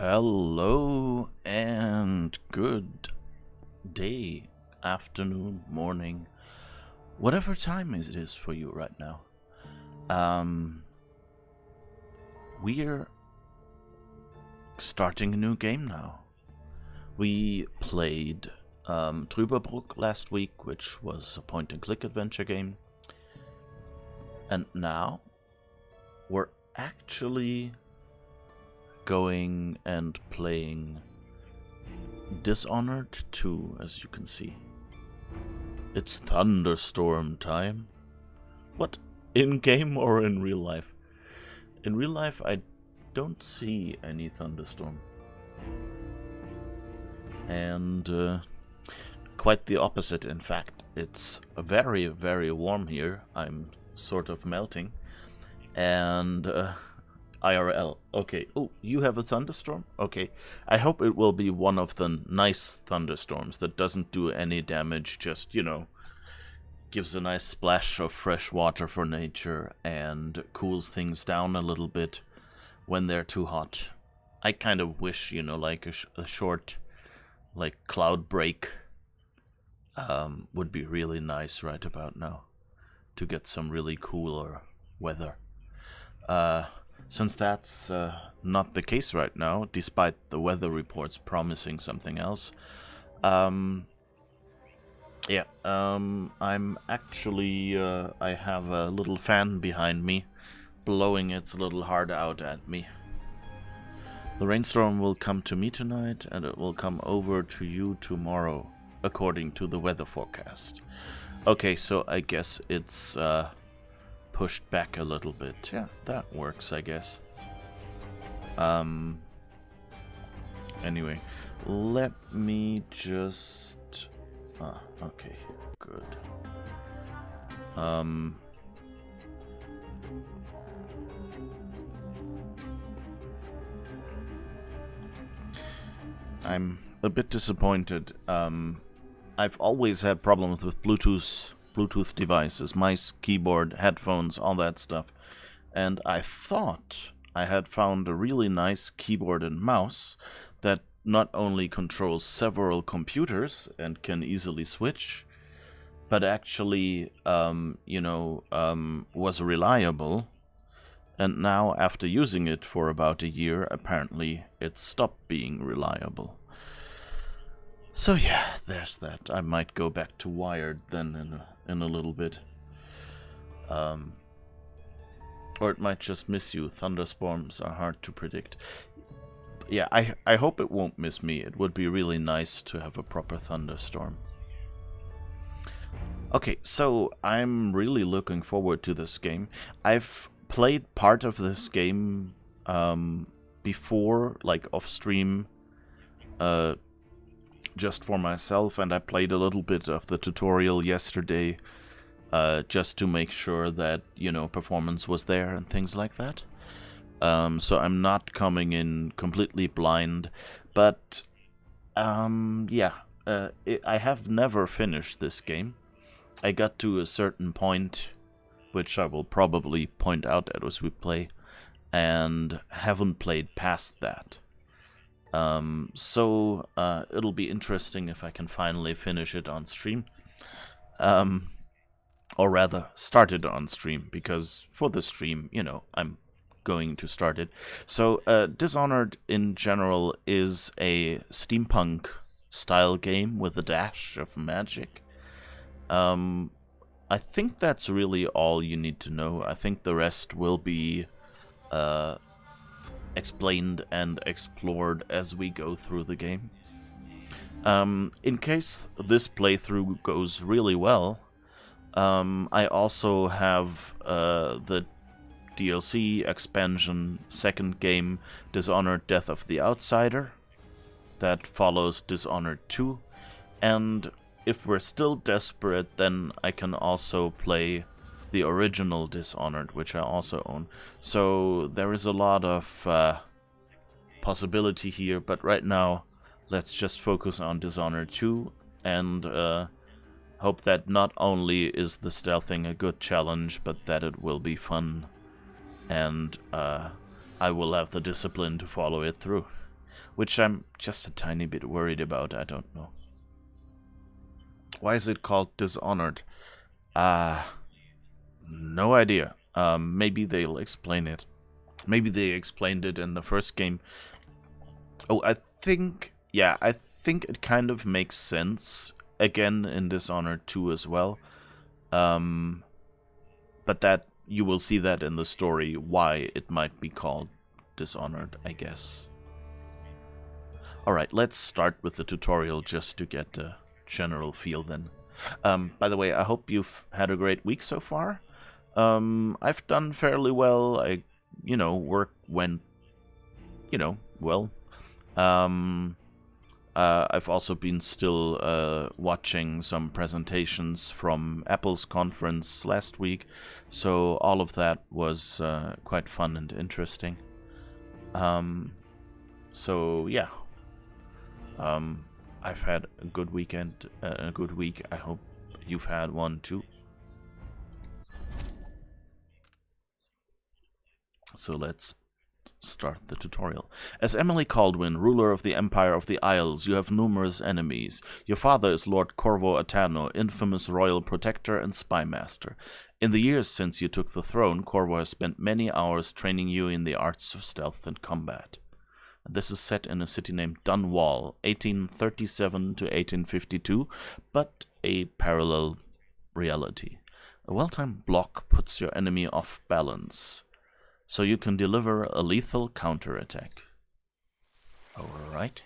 Hello and good day, afternoon, morning, whatever time it is for you right now. We're starting a new game now. We played Trüberbrook last week, which was a point-and-click adventure game. And now we're actually going and playing Dishonored 2, as you can see. It's thunderstorm time. What? In-game or in real life? In real life, I don't see any thunderstorm. And quite the opposite, in fact. It's very, very warm here. I'm sort of melting. And IRL. Okay. Oh, you have a thunderstorm? Okay. I hope it will be one of the nice thunderstorms that doesn't do any damage, just, gives a nice splash of fresh water for nature and cools things down a little bit when they're too hot. I kind of wish, like a short, cloud break would be really nice right about now to get some really cooler weather. Since that's not the case right now, despite the weather reports promising something else, I'm actually, I have a little fan behind me, blowing its little heart out at me. The rainstorm will come to me tonight, and it will come over to you tomorrow, according to the weather forecast. Okay, so I guess it's, pushed back a little bit. Yeah, that works, I guess. Anyway, let me just... okay, good. I'm a bit disappointed. I've always had problems with Bluetooth devices, mice, keyboard, headphones, all that stuff. And I thought I had found a really nice keyboard and mouse that not only controls several computers and can easily switch, but actually, was reliable. And now, after using it for about a year, apparently it stopped being reliable. So yeah, there's that. I might go back to wired then in a little bit. Or it might just miss you. Thunderstorms are hard to predict. Yeah, I hope it won't miss me. It would be really nice to have a proper thunderstorm. Okay, so I'm really looking forward to this game. I've played part of this game before, off stream, just for myself, and I played a little bit of the tutorial yesterday, just to make sure that, performance was there and things like that. So I'm not coming in completely blind, but, I have never finished this game. I got to a certain point, which I will probably point out as we play, and haven't played past that. So it'll be interesting if I can finally finish it on stream. Or rather, start it on stream, because for the stream, I'm going to start it. So, Dishonored in general is a steampunk-style game with a dash of magic. I think that's really all you need to know. I think the rest will be explained and explored as we go through the game. In case this playthrough goes really well, I also have the DLC expansion second game, Dishonored Death of the Outsider, that follows Dishonored 2, and if we're still desperate, then I can also play the original Dishonored, which I also own. So there is a lot of possibility here, but right now, let's just focus on Dishonored 2, and hope that not only is the stealthing a good challenge, but that it will be fun, and I will have the discipline to follow it through. which I'm just a tiny bit worried about. I don't know. Why is it called Dishonored? No idea. Maybe they'll explain it. Maybe they explained it in the first game. Oh, I think it kind of makes sense again in Dishonored 2 as well. But that you will see that in the story why it might be called Dishonored, I guess. Alright, let's start with the tutorial just to get a general feel then. By the way, I hope you've had a great week so far. I've done fairly well. Work went, well. I've also been still watching some presentations from Apple's conference last week, so all of that was quite fun and interesting. So yeah, I've had a good weekend, a good week. I hope you've had one too. So let's start the tutorial. As Emily Caldwin, ruler of the Empire of the Isles, you have numerous enemies. Your father is Lord Corvo Atano, infamous royal protector and spymaster. In the years since you took the throne, Corvo has spent many hours training you in the arts of stealth and combat. This is set in a city named Dunwall, 1837 to 1852, but a parallel reality. A well-timed block puts your enemy off balance, so you can deliver a lethal counterattack. Alright.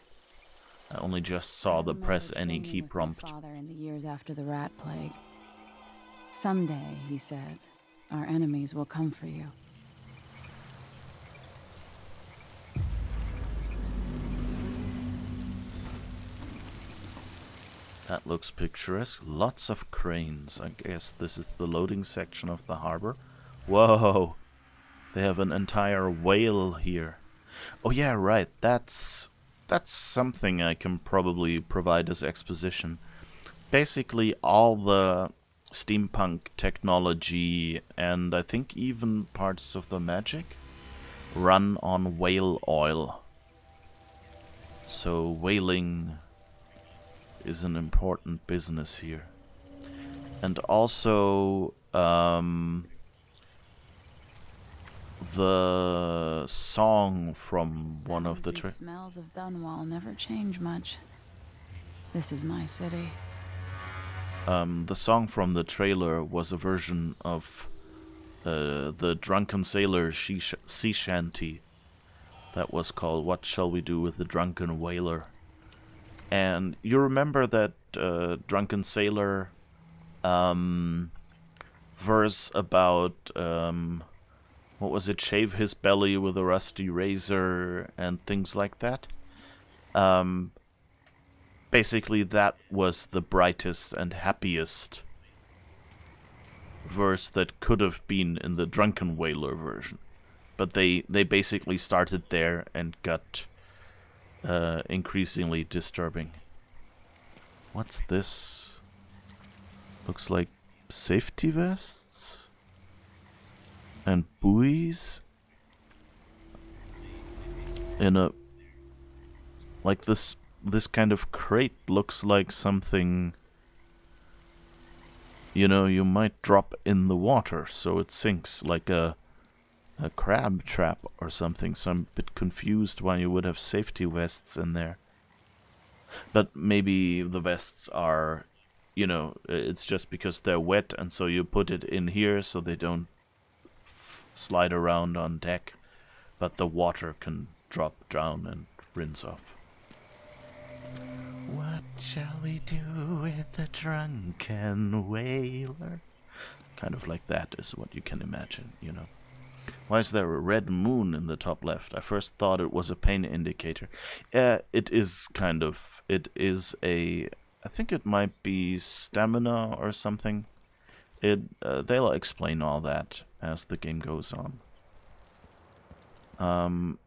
I only just saw the press any key prompt. Father in the years after the rat plague. Someday, he said, our enemies will come for you. That looks picturesque. Lots of cranes. I guess this is the loading section of the harbor. Whoa! They have an entire whale here. Oh yeah, right. That's something I can probably provide as exposition. Basically, all the steampunk technology and I think even parts of the magic run on whale oil. So whaling is an important business here. And also the song from one of the smells of Dunwall never change much. This is my city. The song from the trailer was a version of the Drunken Sailor sea shanty that was called What Shall We Do with the Drunken Whaler? And you remember that Drunken Sailor verse about what was it, shave his belly with a rusty razor and things like that? Basically that was the brightest and happiest verse that could have been in the Drunken Whaler version. But they basically started there and got increasingly disturbing. What's this? Looks like safety vests and buoys in a like this kind of crate looks like something, you might drop in the water so it sinks, like a crab trap or something. So I'm a bit confused why you would have safety vests in there. But maybe the vests are, it's just because they're wet and so you put it in here so they don't slide around on deck, but the water can drop down and rinse off. What shall we do with the drunken whaler? Kind of like that is what you can imagine, Why is there a red moon in the top left? I first thought it was a pain indicator. It is kind of. It is a... I think it might be stamina or something. They'll explain all that as the game goes on.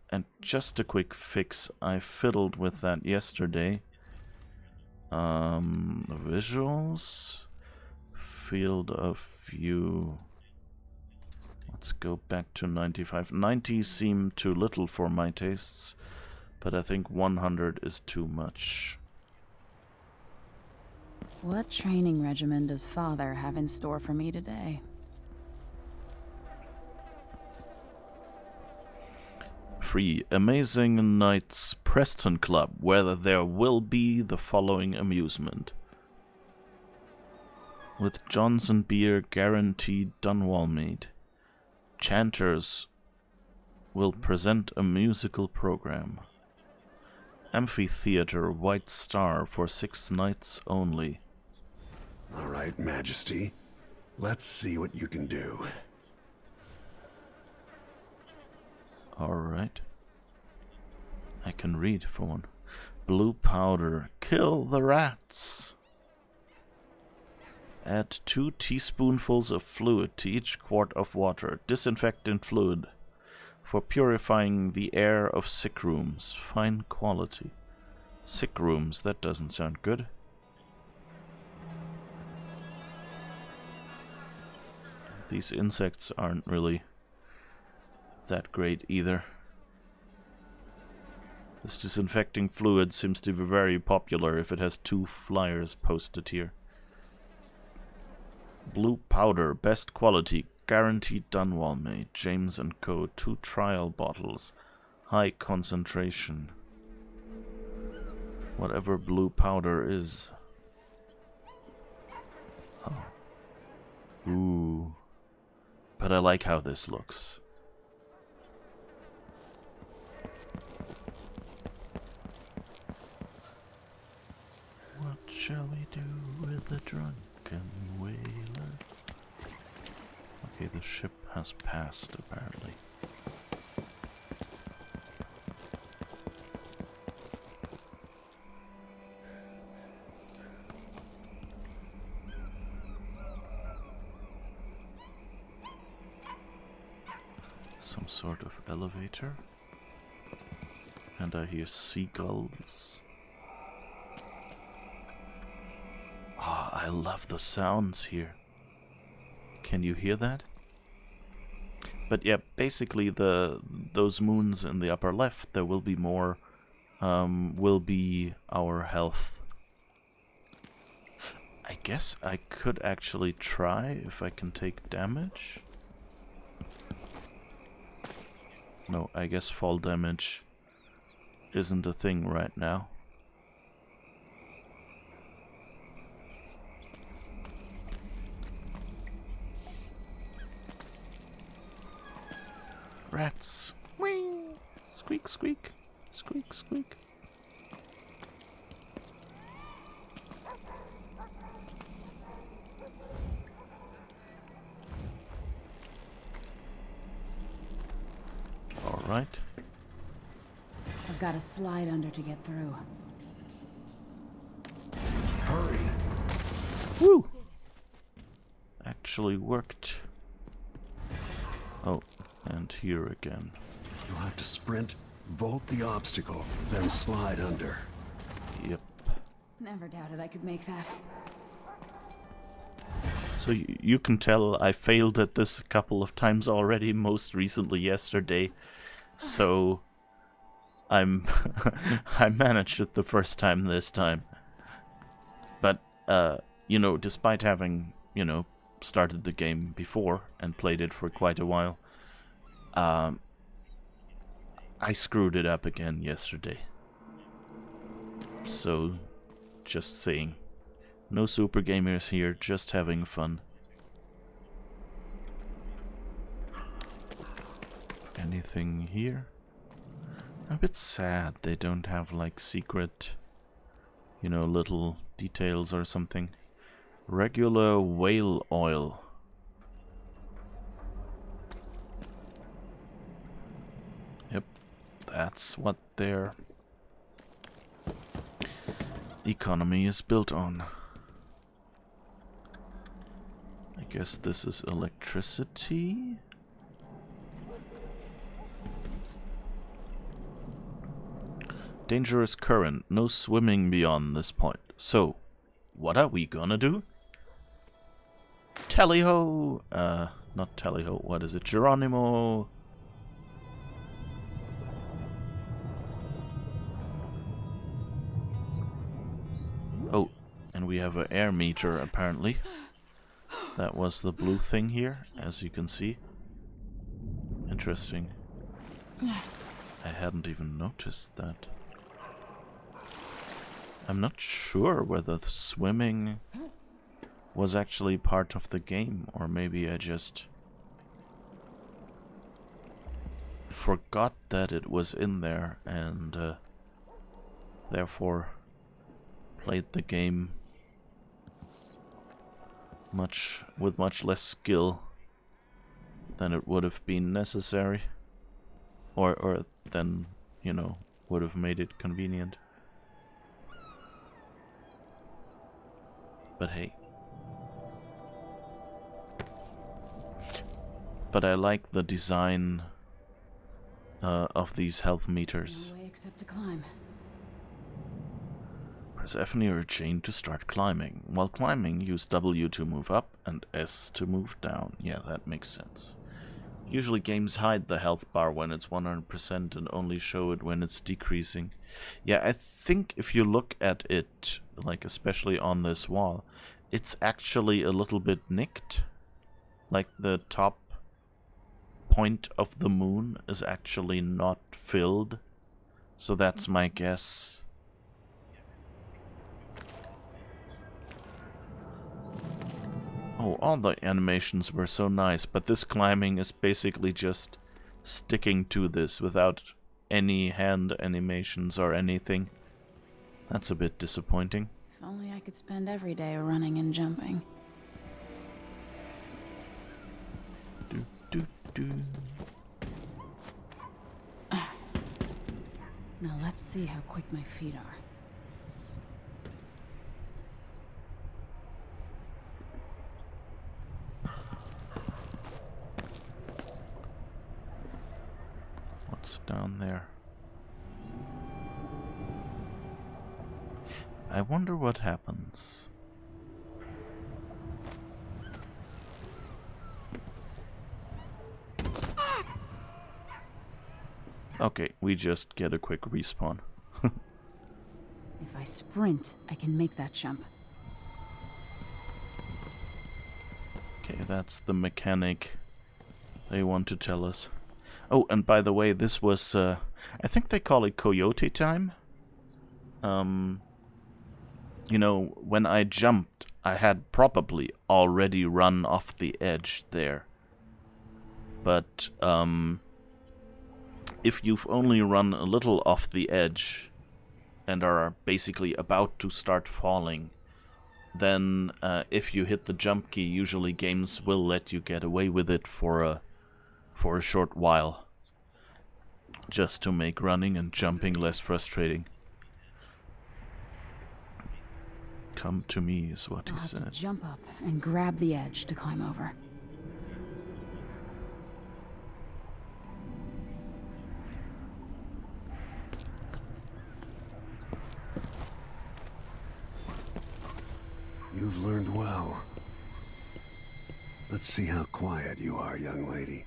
And just a quick fix. I fiddled with that yesterday. Visuals. Field of view. Let's go back to 95. 90 seemed too little for my tastes, But I think 100 is too much. What training regimen does Father have in store for me today? Free Amazing Nights Preston Club, where there will be the following amusement. With Johnson beer guaranteed Dunwall mead. Chanters will present a musical program. Amphitheater White Star for 6 nights only. All right, Majesty. Let's see what you can do. Alright. I can read for one. Blue powder. Kill the rats. Add 2 teaspoonfuls of fluid to each quart of water. Disinfectant fluid. For purifying the air of sick rooms. Fine quality. Sick rooms, that doesn't sound good. These insects aren't really that great either. This disinfecting fluid seems to be very popular if it has 2 flyers posted here. Blue powder, best quality, guaranteed Dunwall made. James & Co. 2 trial bottles. High concentration. Whatever blue powder is. Oh. Ooh. But I like how this looks. What shall we do with the drunken whaler? Okay, the ship has passed, apparently. Some sort of elevator. And I hear seagulls. Ah, I love the sounds here. Can you hear that? But yeah, basically those moons in the upper left, there will be more, will be our health. I guess I could actually try if I can take damage. No, I guess fall damage isn't a thing right now. Rats. Whee! Squeak, squeak. Squeak, squeak. All right. I've got to slide under to get through. Hurry! Woo! Actually worked. Oh, and here again. You'll have to sprint, vault the obstacle, then slide under. Yep. Never doubted I could make that. So you can tell I failed at this a couple of times already, most recently yesterday. So I'm I managed it the first time this time. But you know, despite having, you know, started the game before and played it for quite a while, I screwed it up again yesterday. So just saying. No super gamers here, just having fun. Anything here? A bit sad they don't have like secret, you know, little details or something. Regular whale oil. Yep, that's what their economy is built on. I guess this is electricity. Dangerous current, no swimming beyond this point. So, what are we gonna do? Tally-ho! Not tally-ho, what is it? Geronimo! And we have an air meter, apparently. That was the blue thing here, as you can see. Interesting. I hadn't even noticed that. I'm not sure whether the swimming was actually part of the game, or maybe I just forgot that it was in there and therefore played the game with much less skill than it would have been necessary, or than, you know, would have made it convenient. But hey. But I like the design of these health meters. No way except to climb. Press F near a chain to start climbing. While climbing, use W to move up and S to move down. Yeah, that makes sense. Usually games hide the health bar when it's 100% and only show it when it's decreasing. Yeah, I think if you look at it, like especially on this wall, it's actually a little bit nicked. Like the top point of the moon is actually not filled. So that's my guess. Oh, all the animations were so nice, but this climbing is basically just sticking to this without any hand animations or anything. That's a bit disappointing. If only I could spend every day running and jumping. Do, do, do. Now let's see how quick my feet are. What's down there? I wonder what happens. Okay, we just get a quick respawn. If I sprint, I can make that jump. Okay, that's the mechanic they want to tell us. Oh, and by the way, this was, I think they call it coyote time. You know, when I jumped, I had probably already run off the edge there. But, if you've only run a little off the edge and are basically about to start falling, then if you hit the jump key, usually games will let you get away with it for a short while, just to make running and jumping less frustrating. Come to me is what he I'll have to said. jump up and grab the edge to climb over. You've learned well. Let's see how quiet you are, young lady.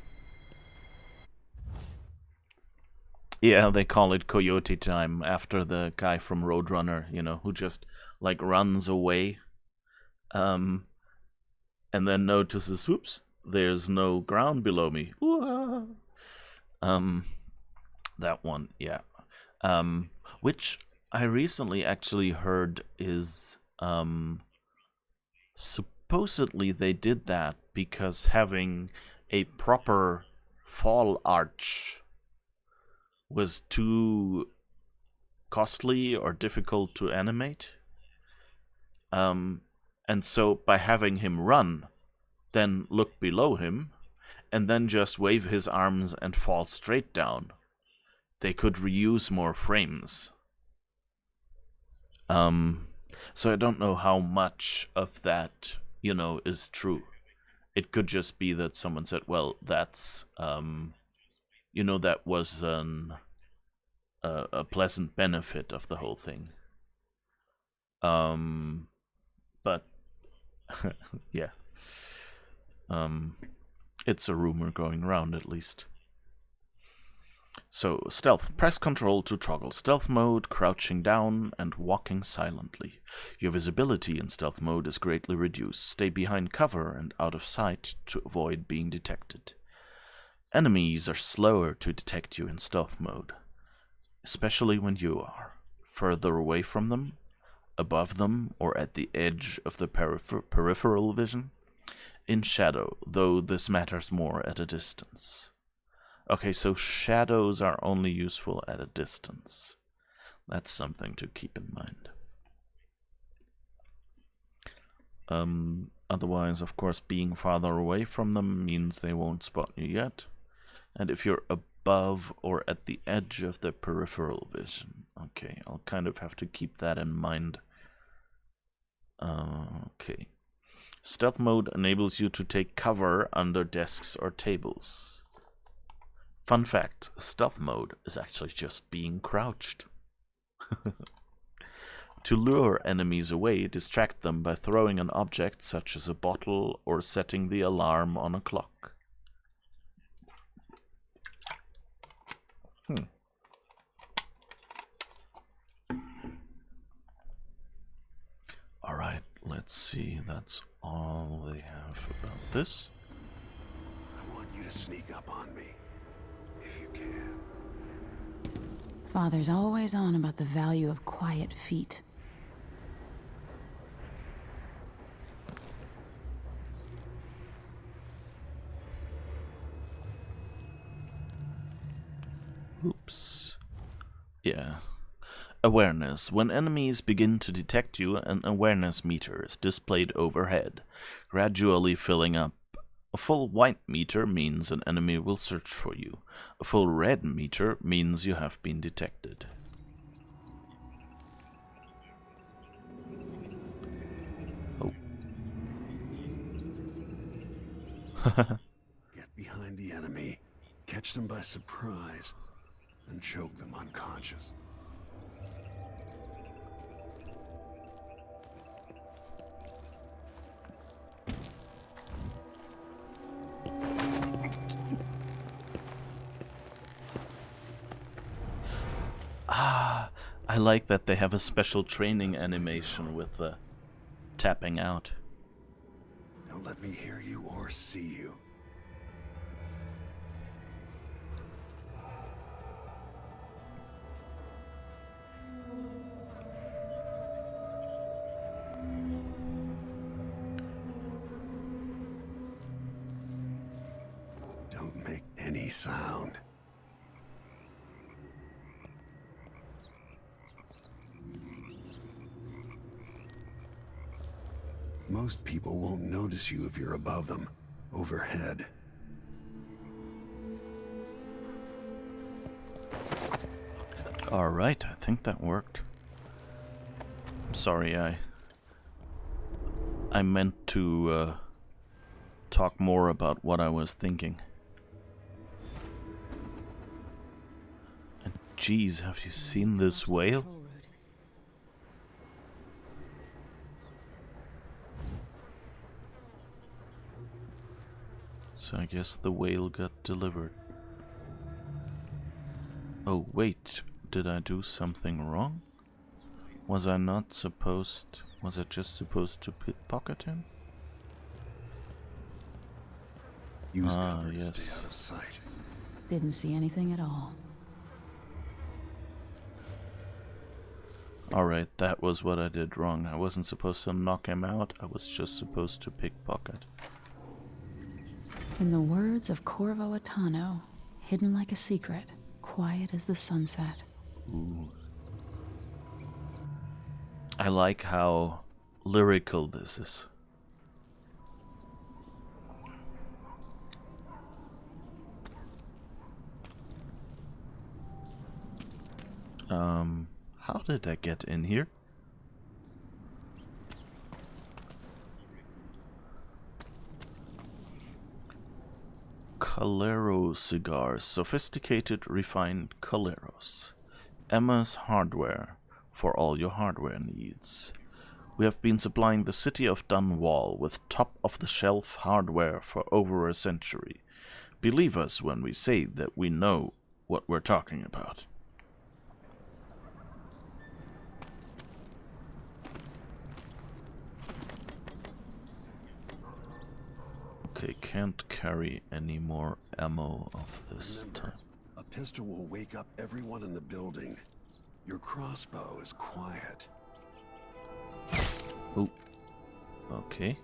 Yeah, they call it coyote time after the guy from Roadrunner, you know, who just like runs away, and then notices, whoops, there's no ground below me. That one, yeah. Which I recently actually heard is, supposedly they did that because having a proper fall arch was too costly or difficult to animate. And so by having him run, then look below him, and then just wave his arms and fall straight down, they could reuse more frames. So I don't know how much of that, you know, is true. It could just be that someone said, well, that's, you know, that was a pleasant benefit of the whole thing. But yeah. It's a rumor going around, at least. So, stealth. Press Control to toggle stealth mode, crouching down, and walking silently. Your visibility in stealth mode is greatly reduced. Stay behind cover and out of sight to avoid being detected. Enemies are slower to detect you in stealth mode, especially when you are further away from them, above them, or at the edge of the peripheral vision. In shadow, though this matters more at a distance. Okay, so shadows are only useful at a distance. That's something to keep in mind. Otherwise, of course, being farther away from them means they won't spot you yet. And if you're above or at the edge of the peripheral vision, okay, I'll kind of have to keep that in mind. Okay. Stealth mode enables you to take cover under desks or tables. Fun fact, stealth mode is actually just being crouched. To lure enemies away, distract them by throwing an object such as a bottle or setting the alarm on a clock. Alright, let's see. That's all they have about this. I want you to sneak up on me, if you can. Father's always on about the value of quiet feet. Oops. Yeah. Awareness. When enemies begin to detect you, an awareness meter is displayed overhead, gradually filling up. A full white meter means an enemy will search for you. A full red meter means you have been detected. Oh. Get behind the enemy, catch them by surprise, and choke them unconscious. I like that they have a special training animation with the tapping out. Don't let me hear you or see you. Don't make any sound. Most people won't notice you if you're above them, overhead. Alright, I think that worked. Sorry, I meant to talk more about what I was thinking. And geez, have you seen this whale? So I guess the whale got delivered. Oh wait, did I do something wrong? Was I not supposed... Was I just supposed to pickpocket him? Use cover to stay out of sight. Didn't see anything at all. Alright, that was what I did wrong. I wasn't supposed to knock him out, I was just supposed to pickpocket. In the words of Corvo Attano, hidden like a secret, quiet as the sunset. Ooh. I like how lyrical this is. How did I get in here? Calero cigars, sophisticated, refined Caleros. Emma's Hardware, for all your hardware needs. We have been supplying the city of Dunwall with top-of-the-shelf hardware for over a century. Believe us when we say that we know what we're talking about. Okay, can't carry any more ammo of this type. A pistol will wake up everyone in the building. Your crossbow is quiet. Oh, okay.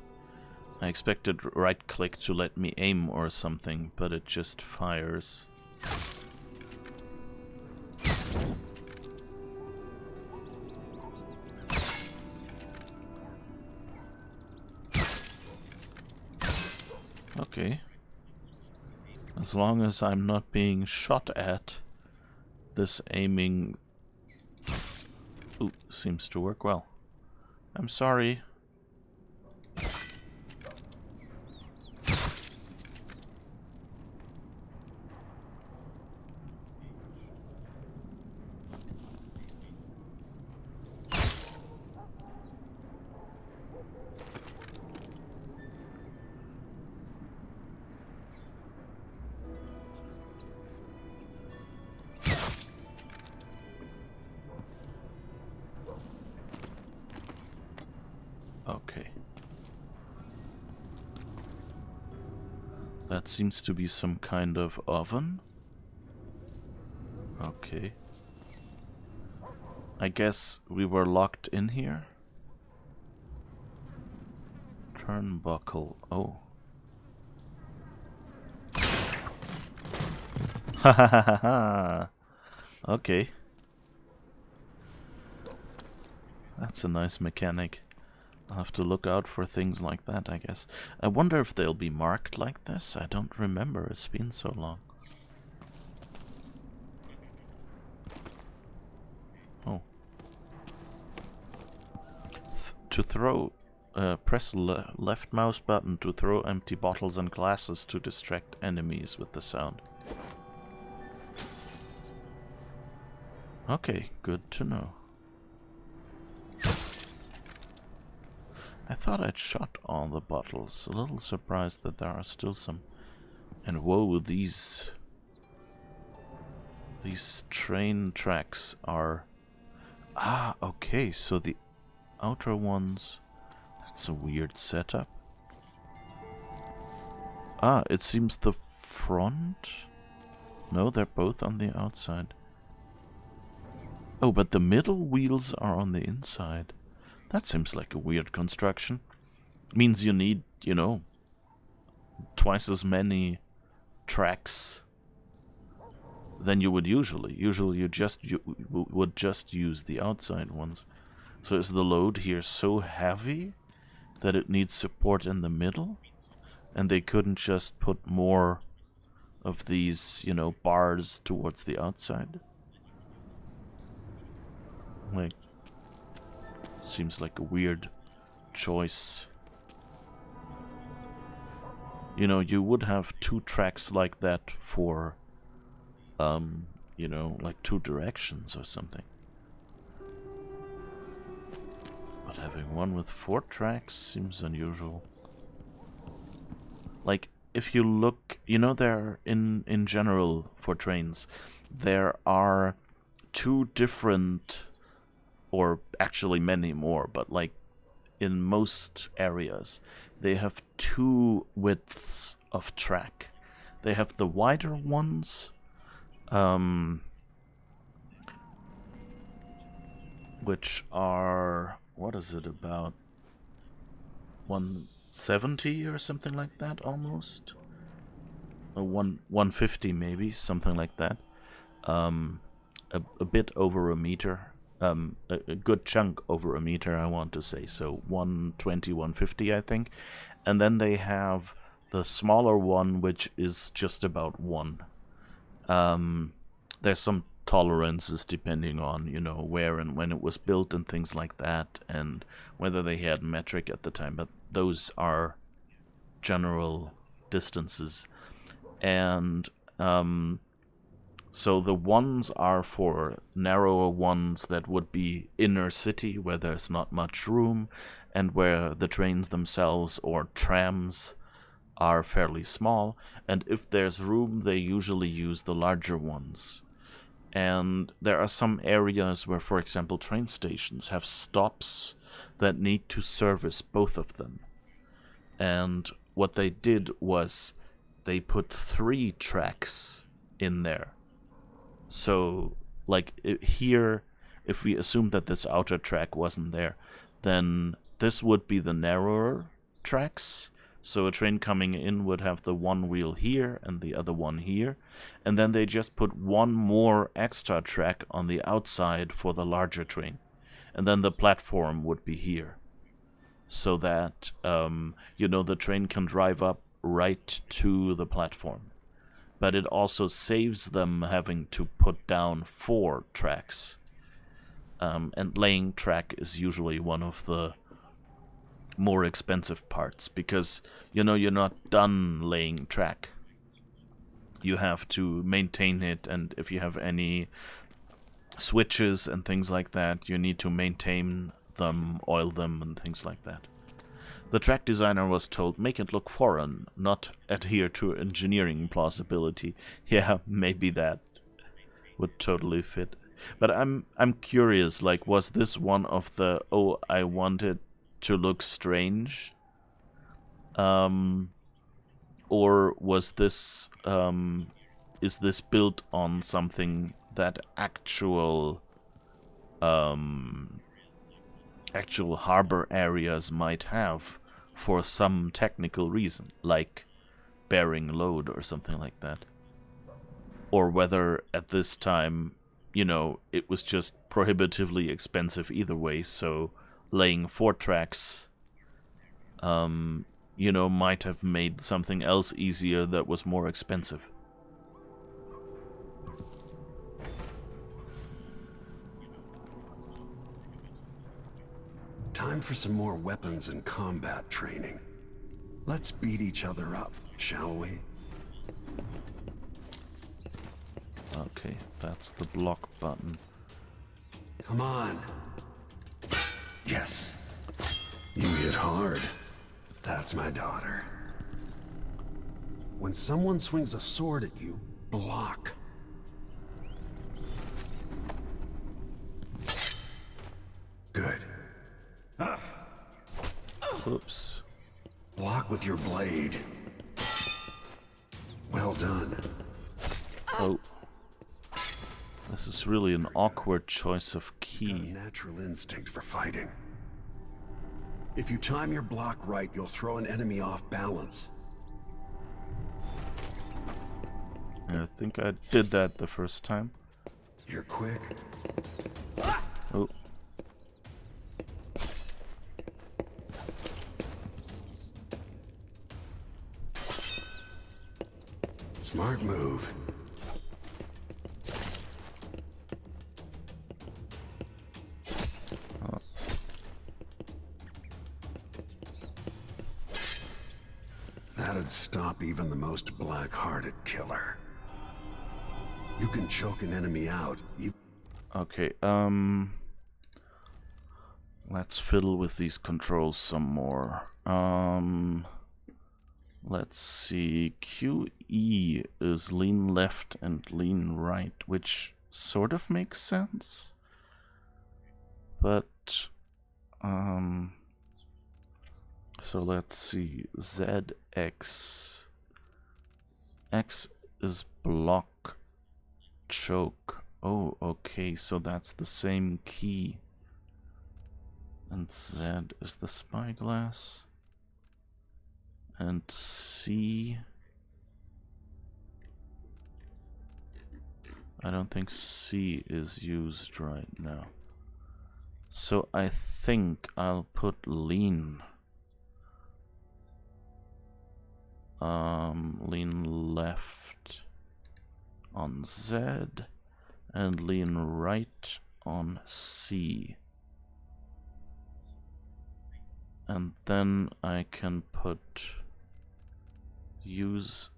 I expected right-click to let me aim or something, but it just fires. Okay. As long as I'm not being shot at, this aiming seems to work well. I'm sorry. Okay. That seems to be some kind of oven. Okay. I guess we were locked in here. Turnbuckle. Oh. Ha ha ha ha ha. Okay. That's a nice mechanic. I'll have to look out for things like that, I guess. I wonder if they'll be marked like this. I don't remember. It's been so long. Oh. To throw, press left mouse button to throw empty bottles and glasses to distract enemies with the sound. Okay, good to know. I thought I'd shot all the bottles. A little surprised that there are still some. And whoa, these train tracks are... Ah, okay, so the outer ones... That's a weird setup. Ah, it seems the front... No, they're both on the outside. Oh, but the middle wheels are on the inside. That seems like a weird construction. Means you need, you know, twice as many tracks than you would usually. Usually you would just use the outside ones. So is the load here so heavy that it needs support in the middle? And they couldn't just put more of these, you know, bars towards the outside? Like, seems like a weird choice. You know, you would have two tracks like that for, you know, like two directions or something. But having one with 4 tracks seems unusual. Like, if you look, you know, there in general for trains, there are 2 different, or actually many more, but like in most areas, they have 2 widths of track. They have the wider ones, which are, what is it, about 170 or something like that, almost? Or 150 maybe, something like that. A bit over a meter. A good chunk over a meter, I want to say. So 120, 150, I think. And then they have the smaller one, which is just about 1. There's some tolerances depending on, you know, where and when it was built and things like that, and whether they had metric at the time. But those are general distances. And so the ones are for narrower ones that would be inner city, where there's not much room, and where the trains themselves or trams are fairly small, and if there's room, they usually use the larger ones. And there are some areas where, for example, train stations have stops that need to service both of them. And what they did was they put 3 tracks in there. So, like, here, if we assume that this outer track wasn't there, then this would be the narrower tracks. So a train coming in would have the one wheel here and the other one here. And then they just put one more extra track on the outside for the larger train. And then the platform would be here. So that, the train can drive up right to the platform. But it also saves them having to put down 4 tracks. And laying track is usually one of the more expensive parts, because, you're not done laying track. You have to maintain it, and if you have any switches and things like that, you need to maintain them, oil them, and things like that. The track designer was told, make it look foreign, not adhere to engineering plausibility. Yeah, maybe that would totally fit. But I'm curious, like, was this one of the, I wanted to look strange? Or was this, is this built on something that actual harbor areas might have for some technical reason, like bearing load or something like that? Or whether at this time, it was just prohibitively expensive either way, so laying 4 tracks, might have made something else easier that was more expensive. Time for some more weapons and combat training. Let's beat each other up, shall we? Okay, that's the block button. Come on. Yes. You hit hard. That's my daughter. When someone swings a sword at you, block. Good. Oops. Block with your blade. Well done. Oh. This is really an awkward choice of Got a key. natural instinct for fighting. If you time your block right, you'll throw an enemy off balance. I think I did that the first time. You're quick. Oh. Smart move. That'd stop even the most black-hearted killer. You can choke an enemy out. Okay, let's fiddle with these controls some more. Let's see. QE is lean left and lean right, which sort of makes sense. But, so let's see. ZX. X is block, choke. Oh, okay, so that's the same key. And Z is the spyglass. And C... I don't think C is used right now. So I think I'll put lean. Lean left on Z and lean right on C. And then I can put use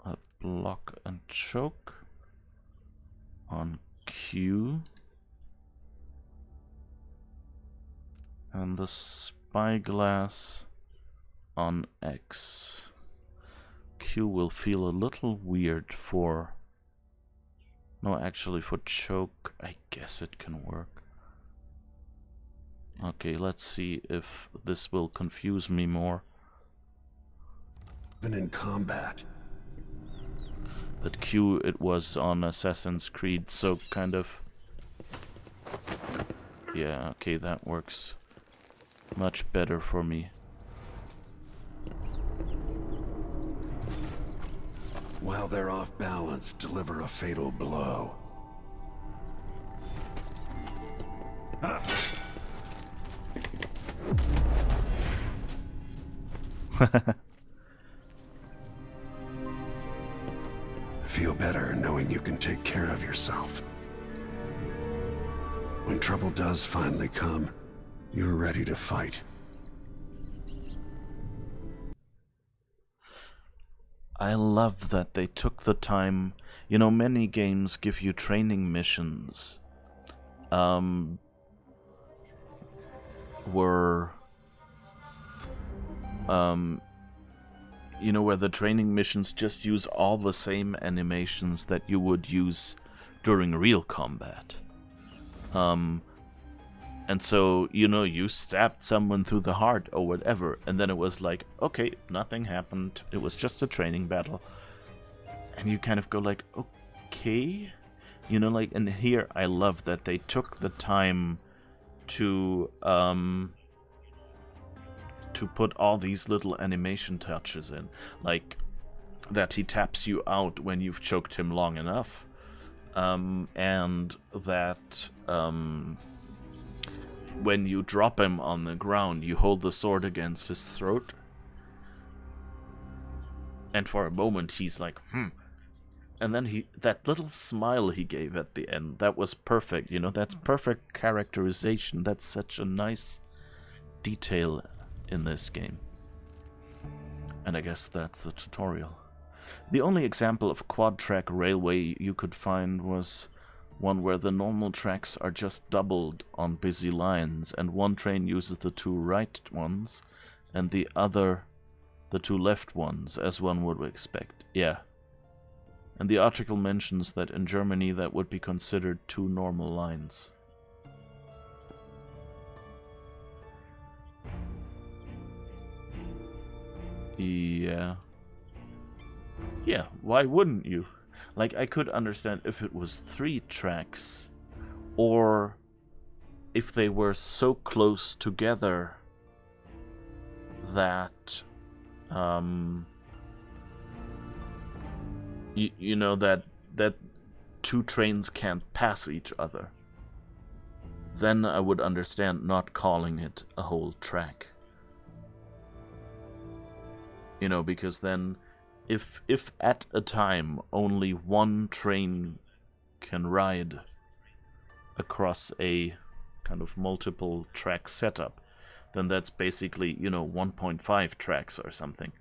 a block and choke on Q, and the spyglass on X. Q will feel a little weird for... No, actually for choke, I guess it can work. Okay, let's see if this will confuse me more. Been in combat. But Q, it was on Assassin's Creed, so kind of... Yeah, okay, that works much better for me. While they're off balance, deliver a fatal blow. Feel better knowing you can take care of yourself. When trouble does finally come, you're ready to fight. I love that they took the time. You know, many games give you training missions. You know, where the training missions just use all the same animations that you would use during real combat. And so, you know, you stabbed someone through the heart or whatever, and then it was like, okay, nothing happened, it was just a training battle. And you kind of go like, okay? You know, like, and here I love that they took the time to put all these little animation touches in. Like, that he taps you out when you've choked him long enough. And that, when you drop him on the ground, you hold the sword against his throat. And for a moment, he's like, And then that little smile he gave at the end, that was perfect, you know, that's perfect characterization. That's such a nice detail in this game. And I guess that's the tutorial. The only example of quad-track railway you could find was one where the normal tracks are just doubled on busy lines, and one train uses the two right ones, and the other the two left ones, as one would expect. Yeah. And the article mentions that in Germany that would be considered two normal lines. Yeah. Yeah, why wouldn't you? Like, I could understand if it was 3 tracks, or if they were so close together that, you know, that 2 trains can't pass each other. Then I would understand not calling it a whole track. You know, because then, if at a time only one train can ride across a kind of multiple track setup, then that's basically, you know, 1.5 tracks or something.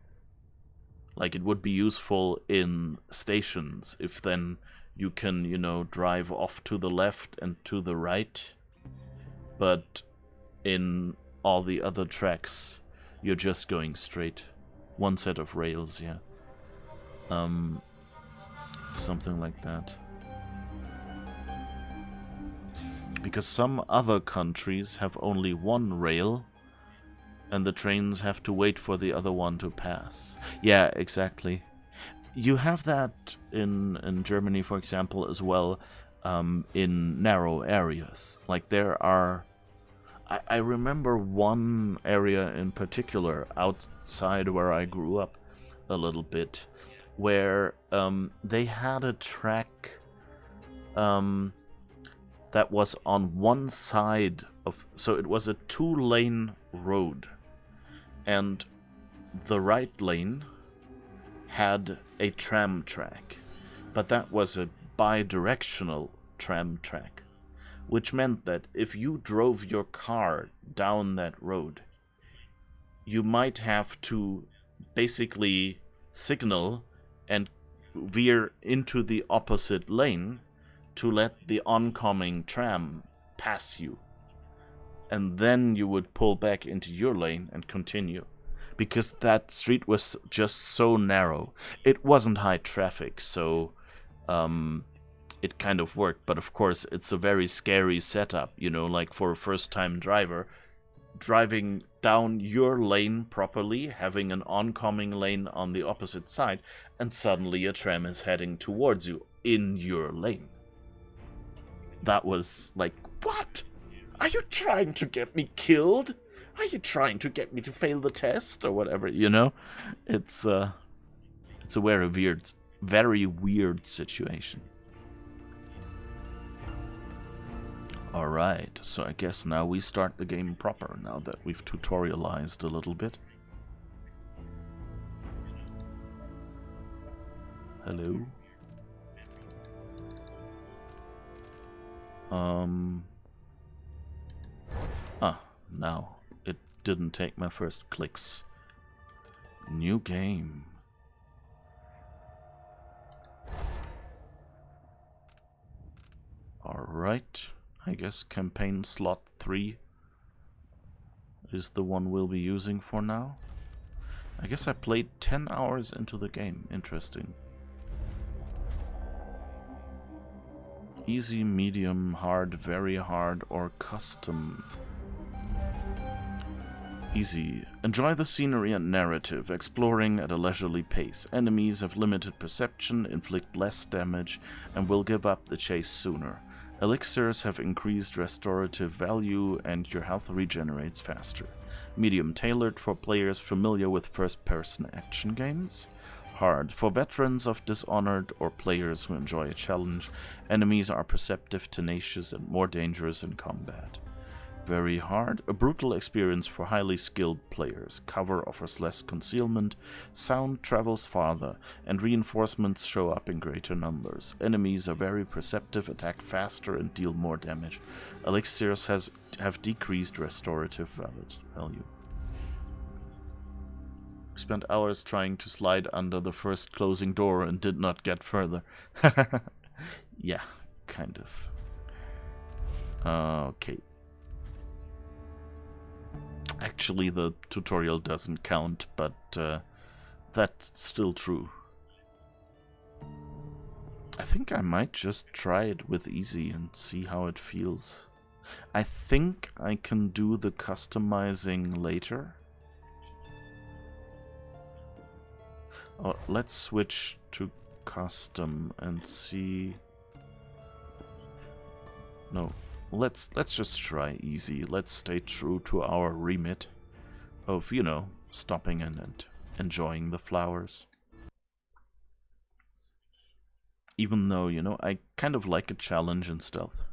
Like, it would be useful in stations if then you can, you know, drive off to the left and to the right, but in all the other tracks you're just going straight. One set of rails, yeah. Something like that. Because some other countries have only one rail, and the trains have to wait for the other one to pass. Yeah, exactly. You have that in Germany, for example, as well, in narrow areas. Like, there are... I remember one area in particular, outside where I grew up a little bit, where they had a track that was on one side of... So it was a 2-lane road, and the right lane had a tram track, but that was a bi-directional tram track, which meant that if you drove your car down that road, you might have to basically signal and veer into the opposite lane to let the oncoming tram pass you. And then you would pull back into your lane and continue. because that street was just so narrow. It wasn't high traffic, so it kind of worked. But of course, it's a very scary setup, you know, like for a first-time driver, driving down your lane properly, having an oncoming lane on the opposite side, and suddenly a tram is heading towards you in your lane. That was like, what? Are you trying to get me killed? Are you trying to get me to fail the test or whatever, you know? It's a very weird situation. Alright, so I guess now we start the game proper, now that we've tutorialized a little bit. Hello? Now it didn't take my first clicks. New game. Alright, I guess campaign slot 3 is the one we'll be using for now. I guess I played 10 hours into the game. Interesting. Easy, medium, hard, very hard, or custom. Easy. Enjoy the scenery and narrative, exploring at a leisurely pace. Enemies have limited perception, inflict less damage, and will give up the chase sooner. Elixirs have increased restorative value, and your health regenerates faster. Medium, tailored for players familiar with first-person action games. Hard, for veterans of Dishonored or players who enjoy a challenge. Enemies are perceptive, tenacious, and more dangerous in combat. Very hard, a brutal experience for highly skilled players. Cover offers less concealment, sound travels farther, and reinforcements show up in greater numbers. Enemies are very perceptive, attack faster, and deal more damage. Elixirs have decreased restorative value. Spent hours trying to slide under the first closing door and did not get further. Yeah, kind of. Okay. Actually, the tutorial doesn't count, but that's still true. I think I might just try it with easy and see how it feels. I think I can do the customizing later. Oh, let's switch to custom and see. No. Let's just try easy. Let's stay true to our remit of, you know, stopping and enjoying the flowers. Even though, you know, I kind of like a challenge in stealth.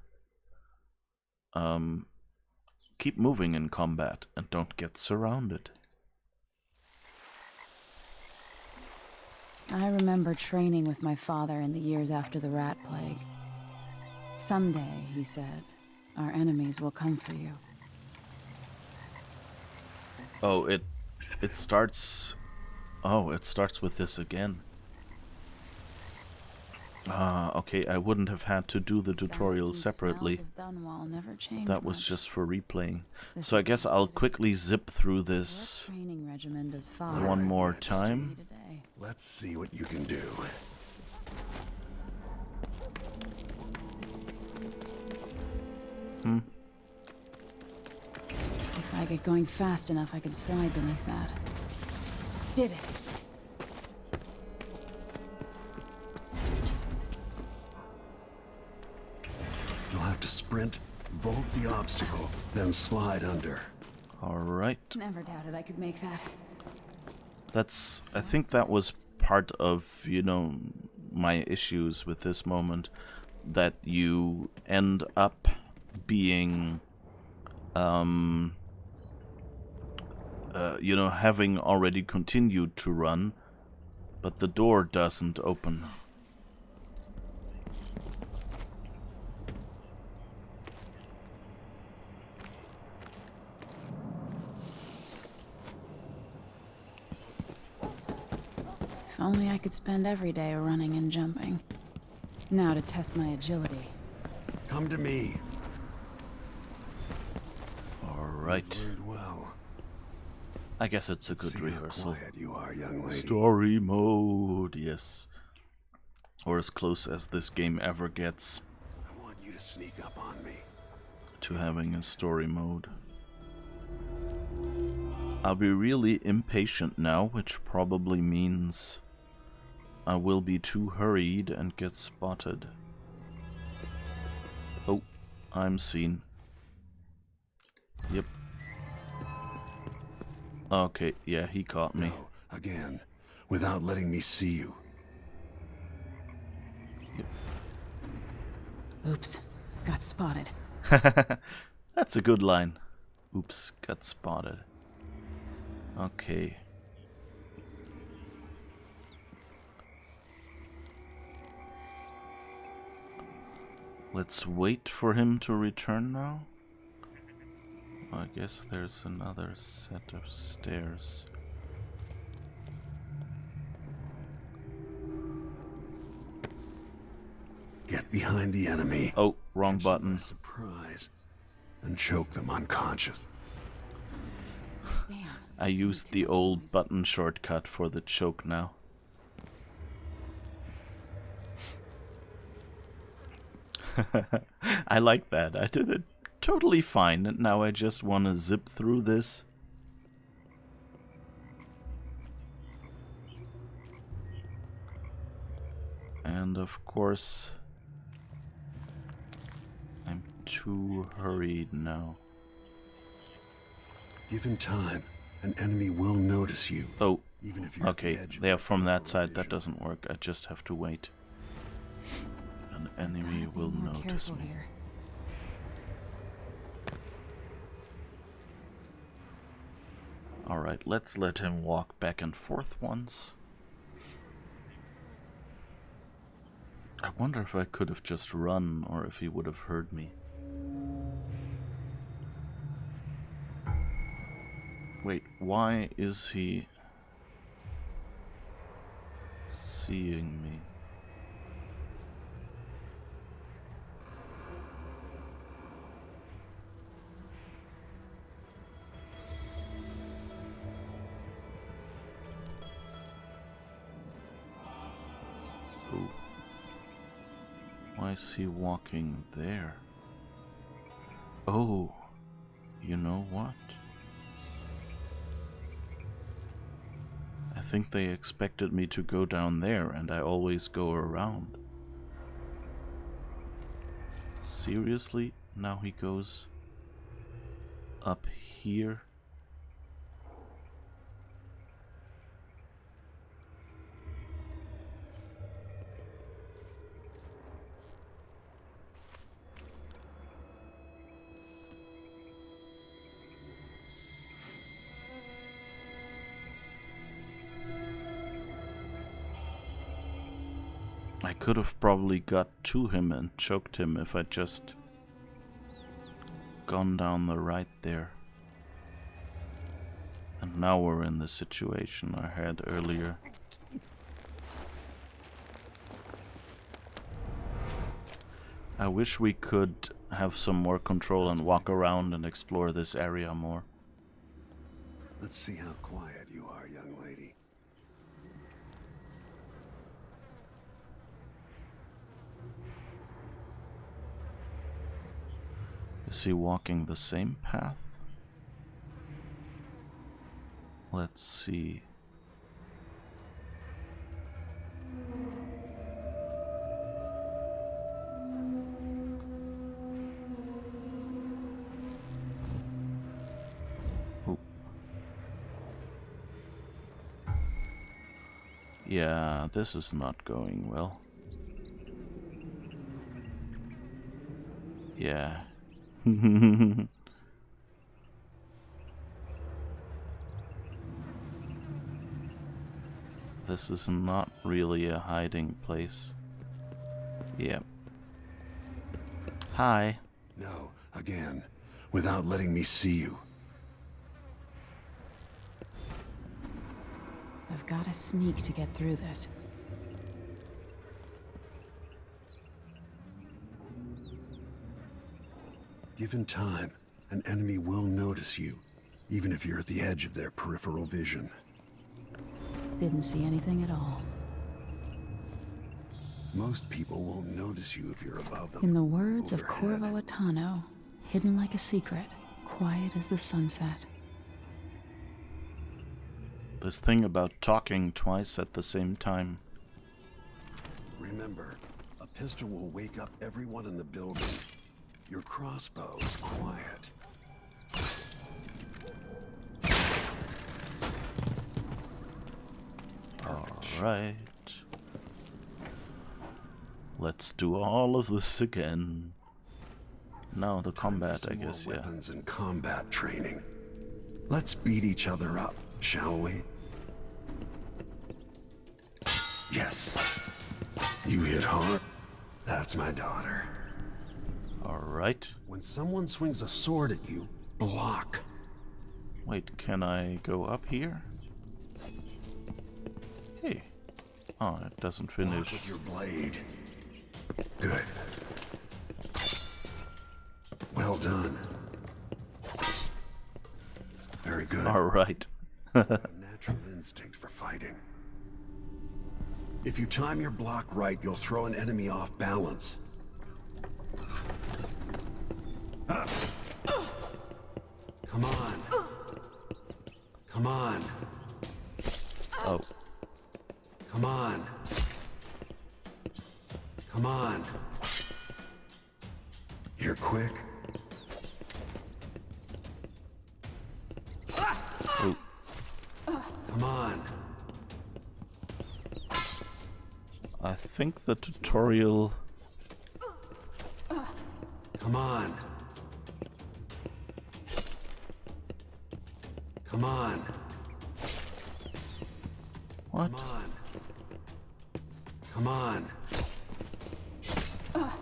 Keep moving in combat and don't get surrounded. I remember training with my father in the years after the rat plague. Someday, he said, our enemies will come for you. Oh, it starts. Oh, it starts with this again. Okay, I wouldn't have had to do the tutorial separately. That was just for replaying. So I guess I'll quickly zip through this one more time. Let's see what you can do. If I get going fast enough, I could slide beneath that. Did it. You'll have to sprint, vault the obstacle, then slide under. Alright. Never doubted I could make that. I think that was part of, you know, my issues with this moment. That you end up being, you know, having already continued to run, but the door doesn't open. If only I could spend every day running and jumping. Now to test my agility. Come to me. Alright. Learned well. I guess it's a good See how rehearsal. quiet you are, young lady. Story mode, yes. Or as close as this game ever gets I want you to sneak up on me. to having a story mode. I'll be really impatient now, which probably means I will be too hurried and get spotted. Oh, I'm seen. Yep. Okay, yeah, he caught me. No, again, without letting me see you. Oops. Got spotted. That's a good line. Oops, got spotted. Okay. Let's wait for him to return now. I guess there's another set of stairs. Get behind the enemy. Oh, wrong Catch them button. by surprise. And choke them unconscious. Damn. I used the old button shortcut for the choke now. I like that. I did it totally fine, and now I just want to zip through this. And of course, I'm too hurried now. Given time, an enemy will notice you. Oh, Even if you're at the okay, edge of they are their from that peripheral side. That vision. doesn't work. I just have to wait. An enemy Gotta be will more notice careful me. here. Alright, let's let him walk back and forth once. I wonder if I could have just run or if he would have heard me. Wait, why is he seeing me? Ooh. Why is he walking there? Oh, you know what? I think they expected me to go down there, and I always go around. Seriously? Now he goes up here? I could have probably got to him and choked him if I'd just gone down the right there. And now we're in the situation I had earlier. I wish we could have some more control and walk around and explore this area more. Let's see how quiet you are, young lady. Is he walking the same path? Let's see. Oh. Yeah, this is not going well. Yeah. This is not really a hiding place. Yep. Hi. No, again, without letting me see you. I've got to sneak to get through this. Given time, an enemy will notice you. even if you're at the edge of their peripheral vision. Didn't see anything at all. Most people won't notice you if you're above them. In the words of overhead. Corvo Attano, hidden like a secret, quiet as the sunset. This thing about talking twice at the same time. Remember, a pistol will wake up everyone in the building. Your crossbow is quiet. Alright. Let's do all of this again. Now the combat, I guess, yeah. Weapons and combat training. Let's beat each other up, shall we? Yes. You hit hard. That's my daughter. Alright. When someone swings a sword at you, block. Wait, can I go up here? Hey. Oh, it doesn't Block finish. with your blade. Good. Well done. Very good. Alright. A natural instinct for fighting. If you time your block right, you'll throw an enemy off balance. Come on. Come on. Oh. Come on. Come on. You're quick. Oh. Come on. I think the tutorial... Come on. Come on. What? Come on. Come on.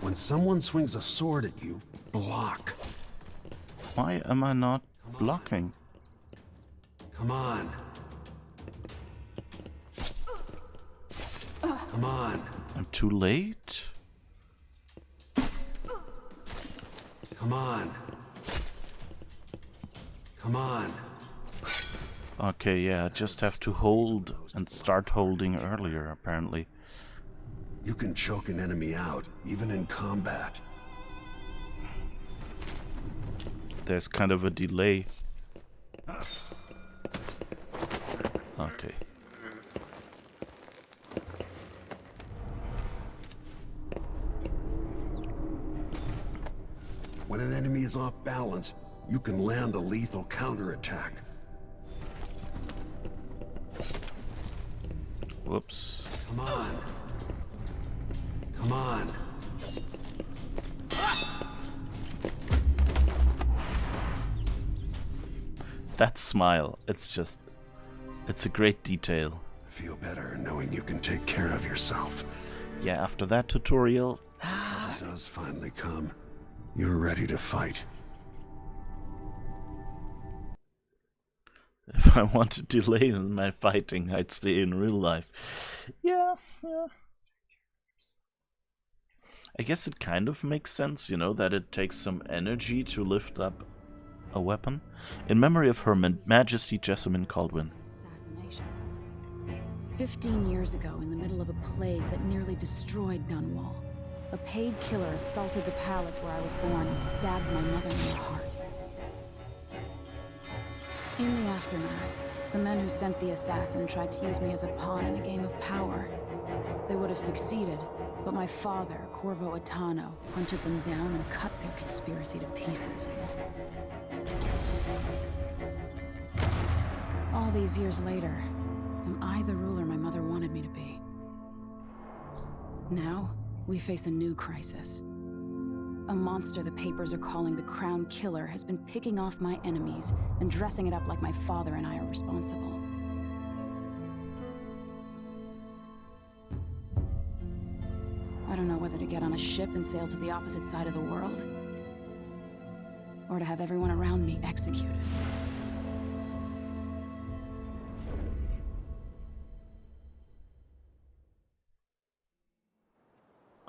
When someone swings a sword at you, block. Why am I not blocking? Come on. Come on. I'm too late? Come on. Come on. Okay, yeah, I just have to hold and start holding earlier, apparently. You can choke an enemy out, even in combat. There's kind of a delay. Okay. When an enemy is off balance, you can land a lethal counterattack. Whoops. Come on. Come on. That smile, it's a great detail. Feel better knowing you can take care of yourself. Yeah, after that tutorial, Trouble does finally come. You're ready to fight. if I want to delay in my fighting, I'd stay in real life. Yeah. I guess it kind of makes sense, you know, that it takes some energy to lift up a weapon. In memory of Her Majesty Jessamine Caldwin. Assassination. 15 years ago, in the middle of a plague that nearly destroyed Dunwall, a paid killer assaulted the palace where I was born and stabbed my mother in the heart. In the aftermath, the men who sent the assassin tried to use me as a pawn in a game of power. They would have succeeded, but my father, Corvo Attano, hunted them down and cut their conspiracy to pieces. All these years later, am I the ruler my mother wanted me to be? Now, we face a new crisis. A monster the papers are calling the Crown Killer has been picking off my enemies and dressing it up like my father and I are responsible. I don't know whether to get on a ship and sail to the opposite side of the world, or to have everyone around me executed.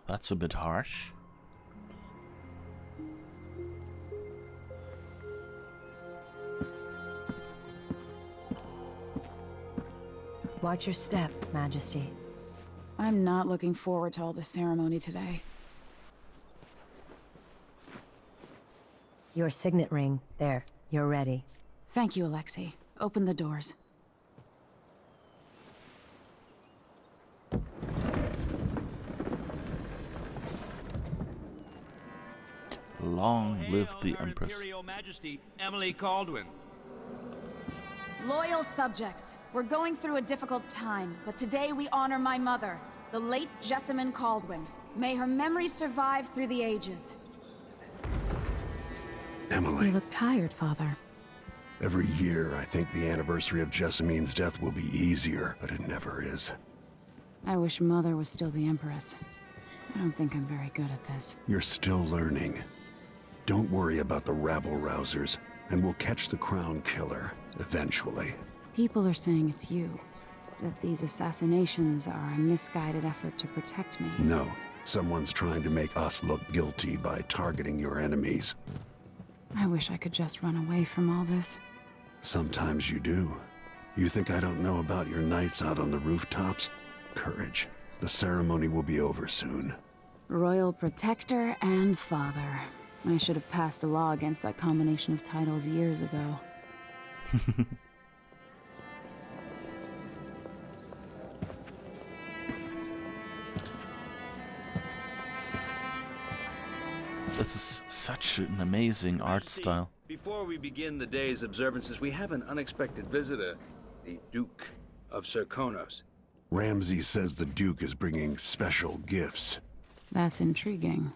That's a bit harsh. Watch your step, Majesty. I'm not looking forward to all the ceremony today. Your signet ring. There, you're ready. Thank you, Alexei. Open the doors. Long live the Her Empress. Imperial Majesty, Emily Caldwin. Loyal subjects, we're going through a difficult time, but today we honor my mother, the late Jessamine Caldwin. May her memory survive through the ages. Emily, You look tired, Father. every year I think the anniversary of Jessamine's death will be easier, but it never is. I wish Mother was still the Empress. I don't think I'm very good at this. You're still learning. Don't worry about the rabble-rousers, and we'll catch the Crown Killer, eventually. People are saying it's you. That these assassinations are a misguided effort to protect me. No, someone's trying to make us look guilty by targeting your enemies. I wish I could just run away from all this. Sometimes you do. You think I don't know about your nights out on the rooftops? Courage. The ceremony will be over soon. Royal Protector and Father. I should have passed a law against that combination of titles years ago. This is such an amazing art style. Before we begin the day's observances, we have an unexpected visitor, the Duke of Serkonos. Ramsay says the Duke is bringing special gifts. That's intriguing.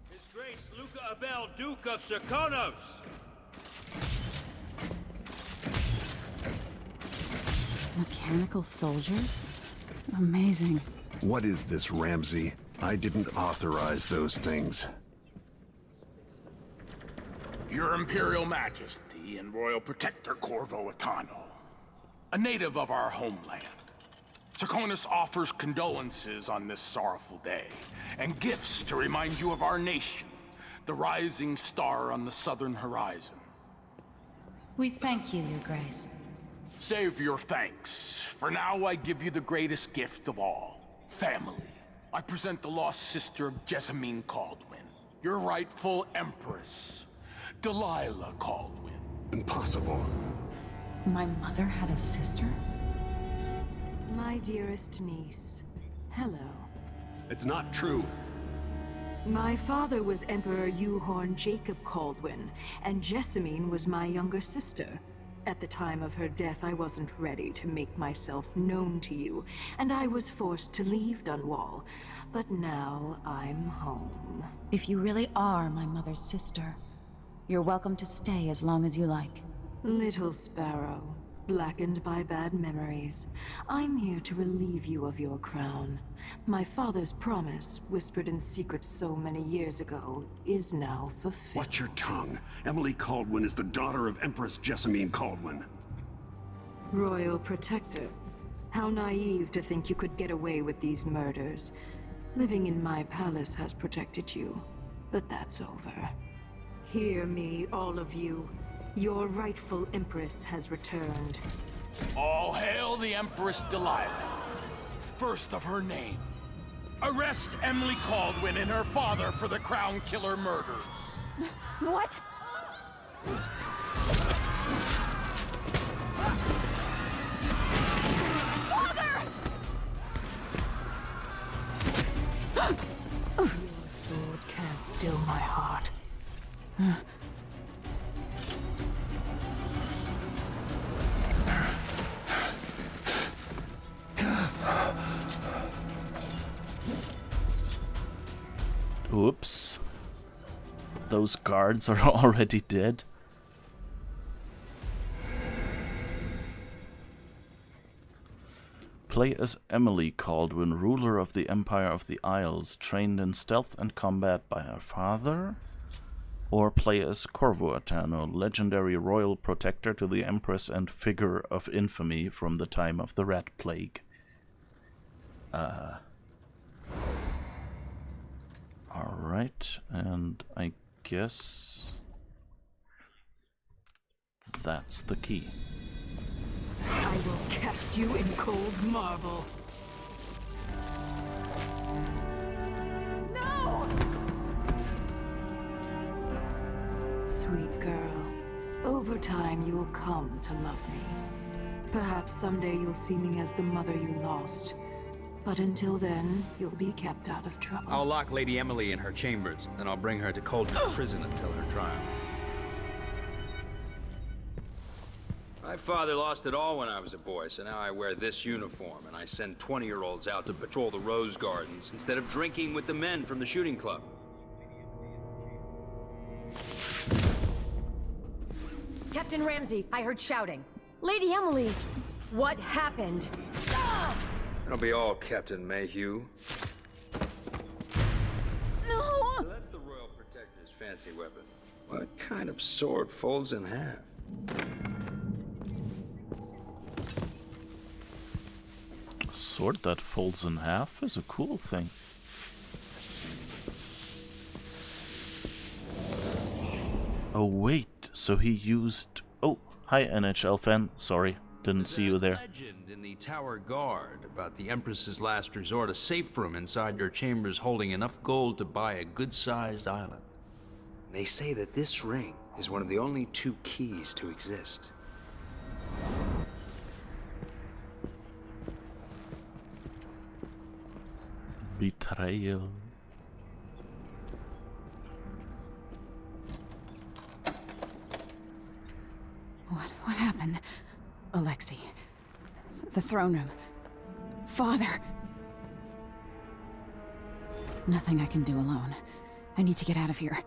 His Grace Luca Abel, Duke of Serkonos. Mechanical soldiers? Amazing. What is this, Ramsay? I didn't authorize those things. Your Imperial Majesty and Royal Protector Corvo Attano, a native of our homeland. Serkonos offers condolences on this sorrowful day, and gifts to remind you of our nation, the rising star on the southern horizon. We thank you, Your Grace. Save your thanks. For now, I give you the greatest gift of all, family. I present the lost sister of Jessamine Caldwin, your rightful Empress, Delilah Caldwin. Impossible. My mother had a sister? My dearest niece, hello. It's not true. My father was Emperor Euhorn Jacob Caldwin, and Jessamine was my younger sister. At the time of her death, I wasn't ready to make myself known to you, and I was forced to leave Dunwall. But now I'm home. If you really are my mother's sister, you're welcome to stay as long as you like. Little Sparrow, blackened by bad memories, I'm here to relieve you of your crown. My father's promise, whispered in secret so many years ago, is now fulfilled. Watch your tongue. Emily Caldwin is the daughter of Empress Jessamine Caldwin. Royal Protector, how naive to think you could get away with these murders. Living in my palace has protected you, but that's over. Hear me, all of you. Your rightful Empress has returned. All hail the Empress Delilah, first of her name. Arrest Emily Caldwin and her father for the Crown Killer murder. What? Your sword can't still my heart. Oops. Those guards are already dead. Play as Emily Caldwin, ruler of the Empire of the Isles, trained in stealth and combat by her father. Or play as Corvo Attano, legendary royal protector to the Empress and figure of infamy from the time of the Rat Plague. Alright, and I guess that's the key. I will cast you in cold marble. No! Sweet girl, over time you will come to love me. Perhaps someday you'll see me as the mother you lost. But until then, you'll be kept out of trouble. I'll lock Lady Emily in her chambers, and I'll bring her to Cauldron Prison until her trial. My father lost it all when I was a boy, so now I wear this uniform, and I send 20-year-olds out to patrol the rose gardens instead of drinking with the men from the shooting club. Captain Ramsey, I heard shouting. Lady Emily, what happened? That'll be all, Captain Mayhew. No! So that's the Royal Protector's fancy weapon. What kind of sword folds in half? Sword that folds in half is a cool thing. Oh wait, so he used... Oh, hi NHL fan, sorry, didn't see you there. Legend in the Tower Guard about the Empress's last resort, a safe room inside your chambers holding enough gold to buy a good-sized island. They say that this ring is one of the only 2 keys to exist. Betrayal. What happened? Alexei. The throne room. Father. Nothing I can do alone. I need to get out of here.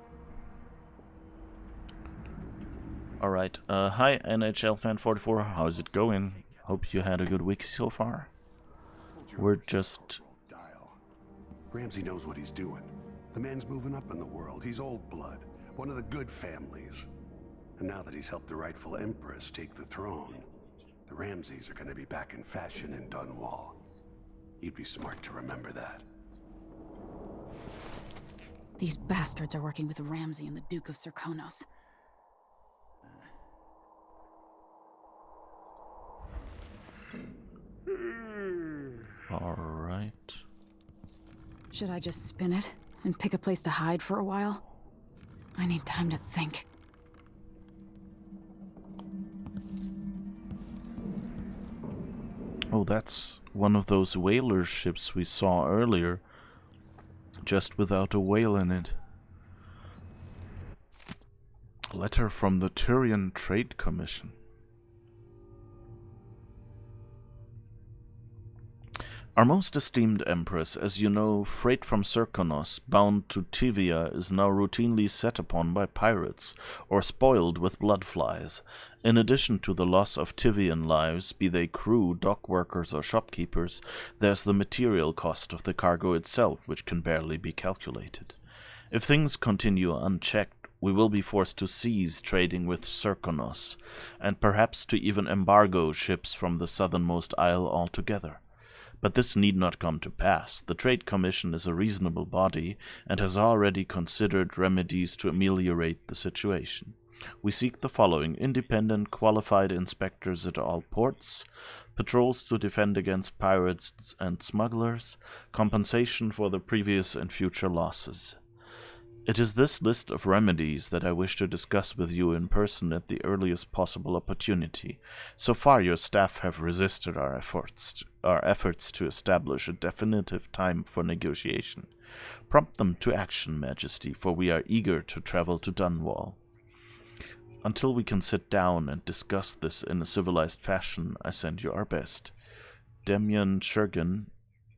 Alright, hi NHL fan 44, how's it going? Hope you had a good week so far. We're just... Dial. Ramsey knows what he's doing. The man's moving up in the world. He's old blood. One of the good families. And now that he's helped the rightful Empress take the throne, the Ramseys are going to be back in fashion in Dunwall. You'd be smart to remember that. These bastards are working with Ramsey and the Duke of Serkonos. Alright. Should I just spin it and pick a place to hide for a while? I need time to think. Oh, that's one of those whaler ships we saw earlier, just without a whale in it. Letter from the Turian Trade Commission. Our most esteemed Empress, as you know, freight from Serkonos bound to Tivia is now routinely set upon by pirates or spoiled with bloodflies. In addition to the loss of Tivian lives, be they crew, dock workers or shopkeepers, there's the material cost of the cargo itself, which can barely be calculated. If things continue unchecked, we will be forced to cease trading with Serkonos, and perhaps to even embargo ships from the southernmost isle altogether. But this need not come to pass. The Trade Commission is a reasonable body and has already considered remedies to ameliorate the situation. We seek the following: independent, qualified inspectors at all ports, patrols to defend against pirates and smugglers, compensation for the previous and future losses. It is this list of remedies that I wish to discuss with you in person at the earliest possible opportunity. So far your staff have resisted our efforts to establish a definitive time for negotiation. Prompt them to action, Majesty, for we are eager to travel to Dunwall. Until we can sit down and discuss this in a civilized fashion, I send you our best. Demian Shergan,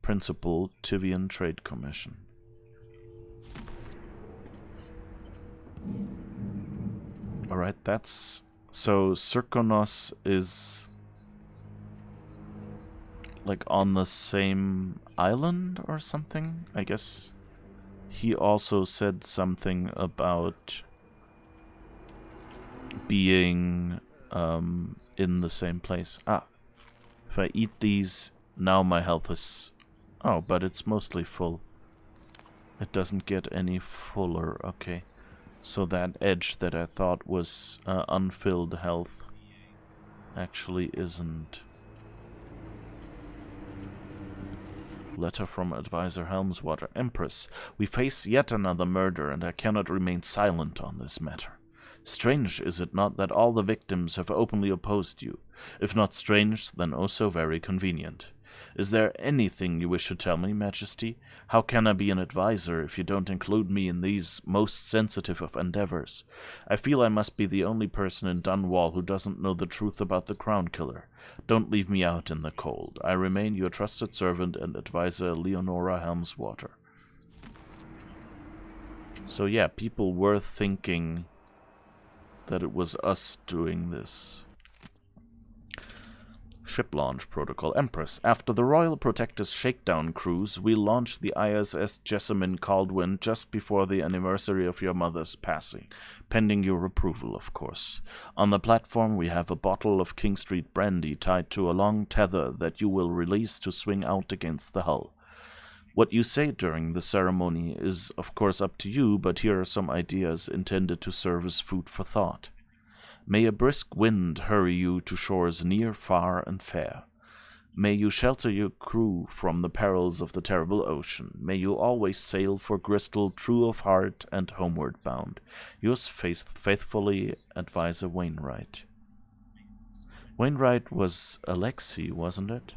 Principal, Tivian Trade Commission. Alright, that's... So, Serkonos is... like on the same island or something? I guess he also said something about being in the same place. Ah, if I eat these, now my health is... Oh, but it's mostly full. It doesn't get any fuller, okay. So that edge that I thought was unfilled health actually isn't. Letter from Advisor Helmswater. Empress, we face yet another murder, and I cannot remain silent on this matter. Strange, is it not, that all the victims have openly opposed you? If not strange, then oh so very convenient. Is there anything you wish to tell me, Majesty? How can I be an advisor if you don't include me in these most sensitive of endeavors? I feel I must be the only person in Dunwall who doesn't know the truth about the Crown Killer. Don't leave me out in the cold. I remain your trusted servant and advisor, Leonora Helmswater. So yeah, people were thinking that it was us doing this. Ship launch protocol. Empress, after the Royal Protector's shakedown cruise, we launched the ISS Jessamine Caldwin just before the anniversary of your mother's passing, pending your approval, of course. On the platform we have a bottle of King Street brandy tied to a long tether that you will release to swing out against the hull. What you say during the ceremony is, of course, up to you, but here are some ideas intended to serve as food for thought. May a brisk wind hurry you to shores near, far, and fair. May you shelter your crew from the perils of the terrible ocean. May you always sail for Bristol, true of heart and homeward bound. Yours faithfully, Advisor Wainwright. Wainwright was Alexei, wasn't it?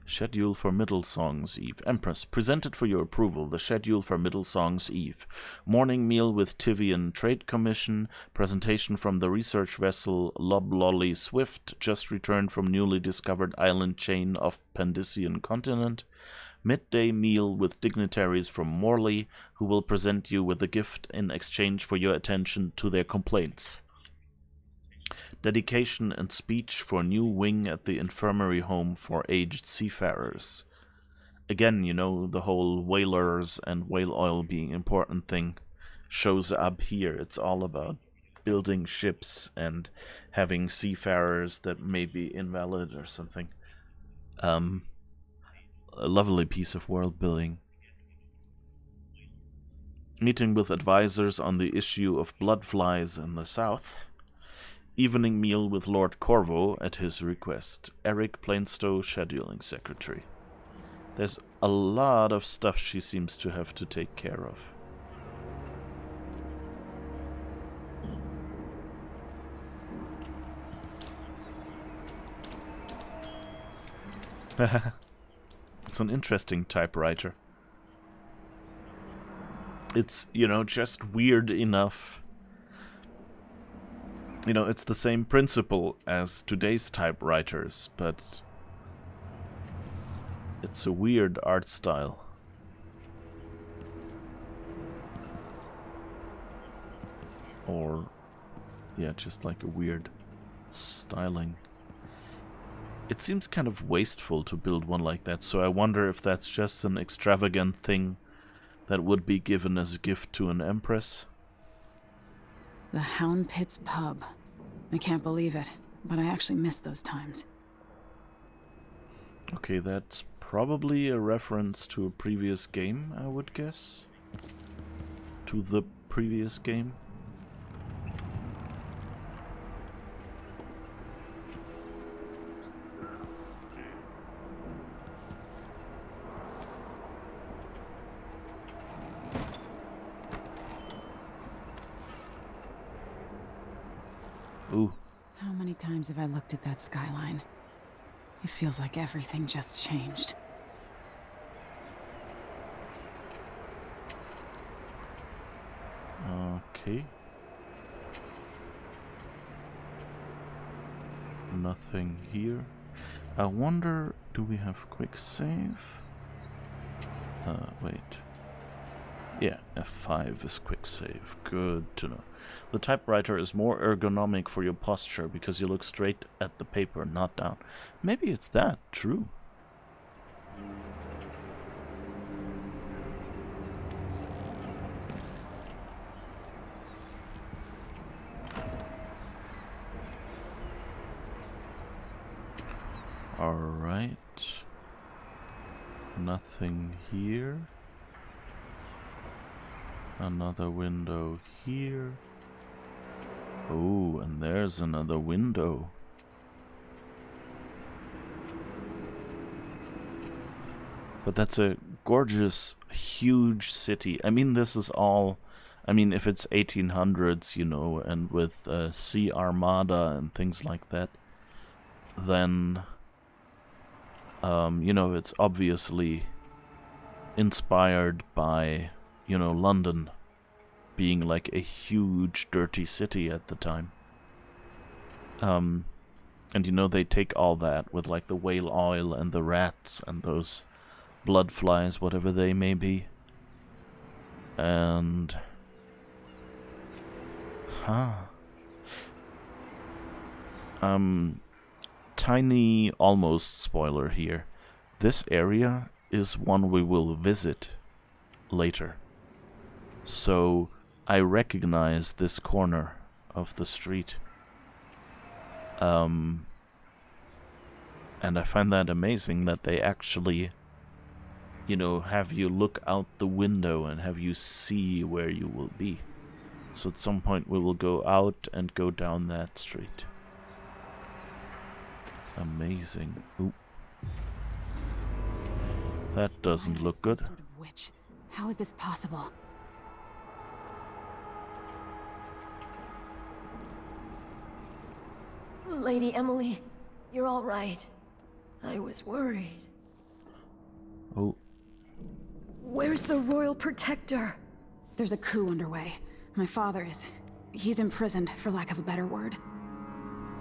Schedule for Middlesong's Eve. Empress, presented for your approval the schedule for Middlesong's Eve. Morning meal with Tivian Trade Commission, presentation from the research vessel Loblolly Swift, just returned from newly discovered island chain of Pandician continent. Midday meal with dignitaries from Morley, who will present you with a gift in exchange for your attention to their complaints. Dedication and speech for new wing at the infirmary home for aged seafarers. Again, you know, the whole whalers and whale oil being important thing shows up here. It's all about building ships and having seafarers that may be invalid or something. A lovely piece of world building. Meeting with advisors on the issue of blood flies in the south. Evening meal with Lord Corvo at his request. Eric Plainstow, scheduling secretary. There's a lot of stuff she seems to have to take care of. It's an interesting typewriter. It's, you know, just weird enough. You know, it's the same principle as today's typewriters, but it's a weird art style. Or, yeah, just like a weird styling. It seems kind of wasteful to build one like that, so I wonder if that's just an extravagant thing that would be given as a gift to an empress. The Hound Pit's pub. I can't believe it, but I actually miss those times. Okay, that's probably a reference to a previous game, I would guess. To the previous game. Ooh. How many times have I looked at that skyline? It feels like everything just changed. Okay. Nothing here. I wonder, do we have quick save? Wait. Yeah, F5 is quick save. Good to know. The typewriter is more ergonomic for your posture because you look straight at the paper, not down. Maybe it's that, true. Alright. Nothing here. Another window here. Oh, and there's another window. But that's a gorgeous, huge city. I mean, this is all... I mean, if it's 1800s, you know, and with sea armada and things like that, then, you know, it's obviously inspired by, you know, London being like a huge, dirty city at the time. And, you know, they take all that with, like, the whale oil and the rats and those blood flies, whatever they may be. And... tiny almost spoiler here. This area is one we will visit later. So I recognize this corner of the street. And I find that amazing that they actually, you know, have you look out the window and have you see where you will be. So at some point we will go out and go down that street. Amazing. Ooh. That doesn't look good. Some sort of witch. How is this possible? Lady Emily, you're all right. I was worried. Oh. Where's the Royal Protector? There's a coup underway. My father is... he's imprisoned, for lack of a better word.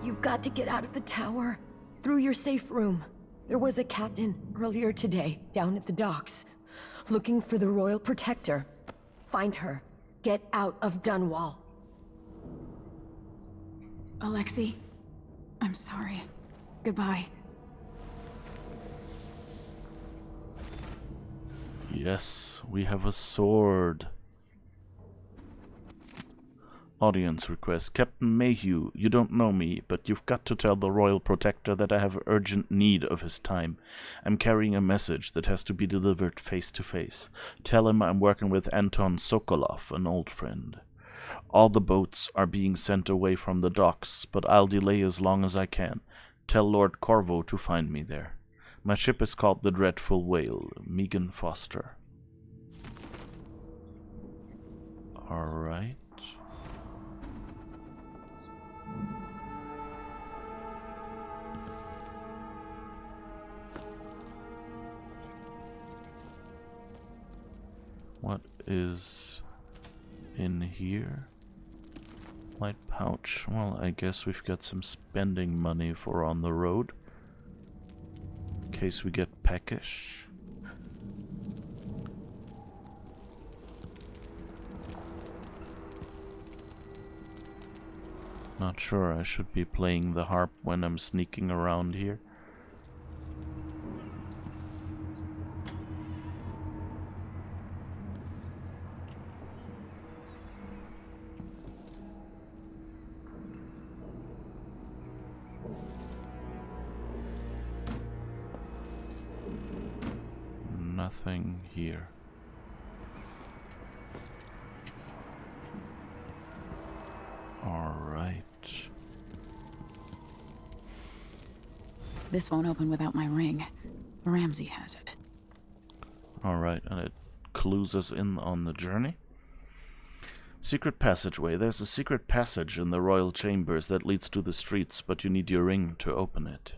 You've got to get out of the tower. Through your safe room. There was a captain earlier today, down at the docks, looking for the Royal Protector. Find her. Get out of Dunwall. Alexei, I'm sorry. Goodbye. Yes, we have a sword. Audience request. Captain Mayhew, you don't know me, but you've got to tell the Royal Protector that I have urgent need of his time. I'm carrying a message that has to be delivered face to face. Tell him I'm working with Anton Sokolov, an old friend. All the boats are being sent away from the docks, but I'll delay as long as I can. Tell Lord Corvo to find me there. My ship is called the Dreadful Whale, Megan Foster. Alright. What is in here? Light pouch. Well, I guess we've got some spending money for on the road. In case we get peckish. Not sure I should be playing the harp when I'm sneaking around here. Nothing here. All right. This won't open without my ring. Ramsey has it. All right, and it clues us in on the journey. Secret passageway. There's a secret passage in the royal chambers that leads to the streets, but you need your ring to open it.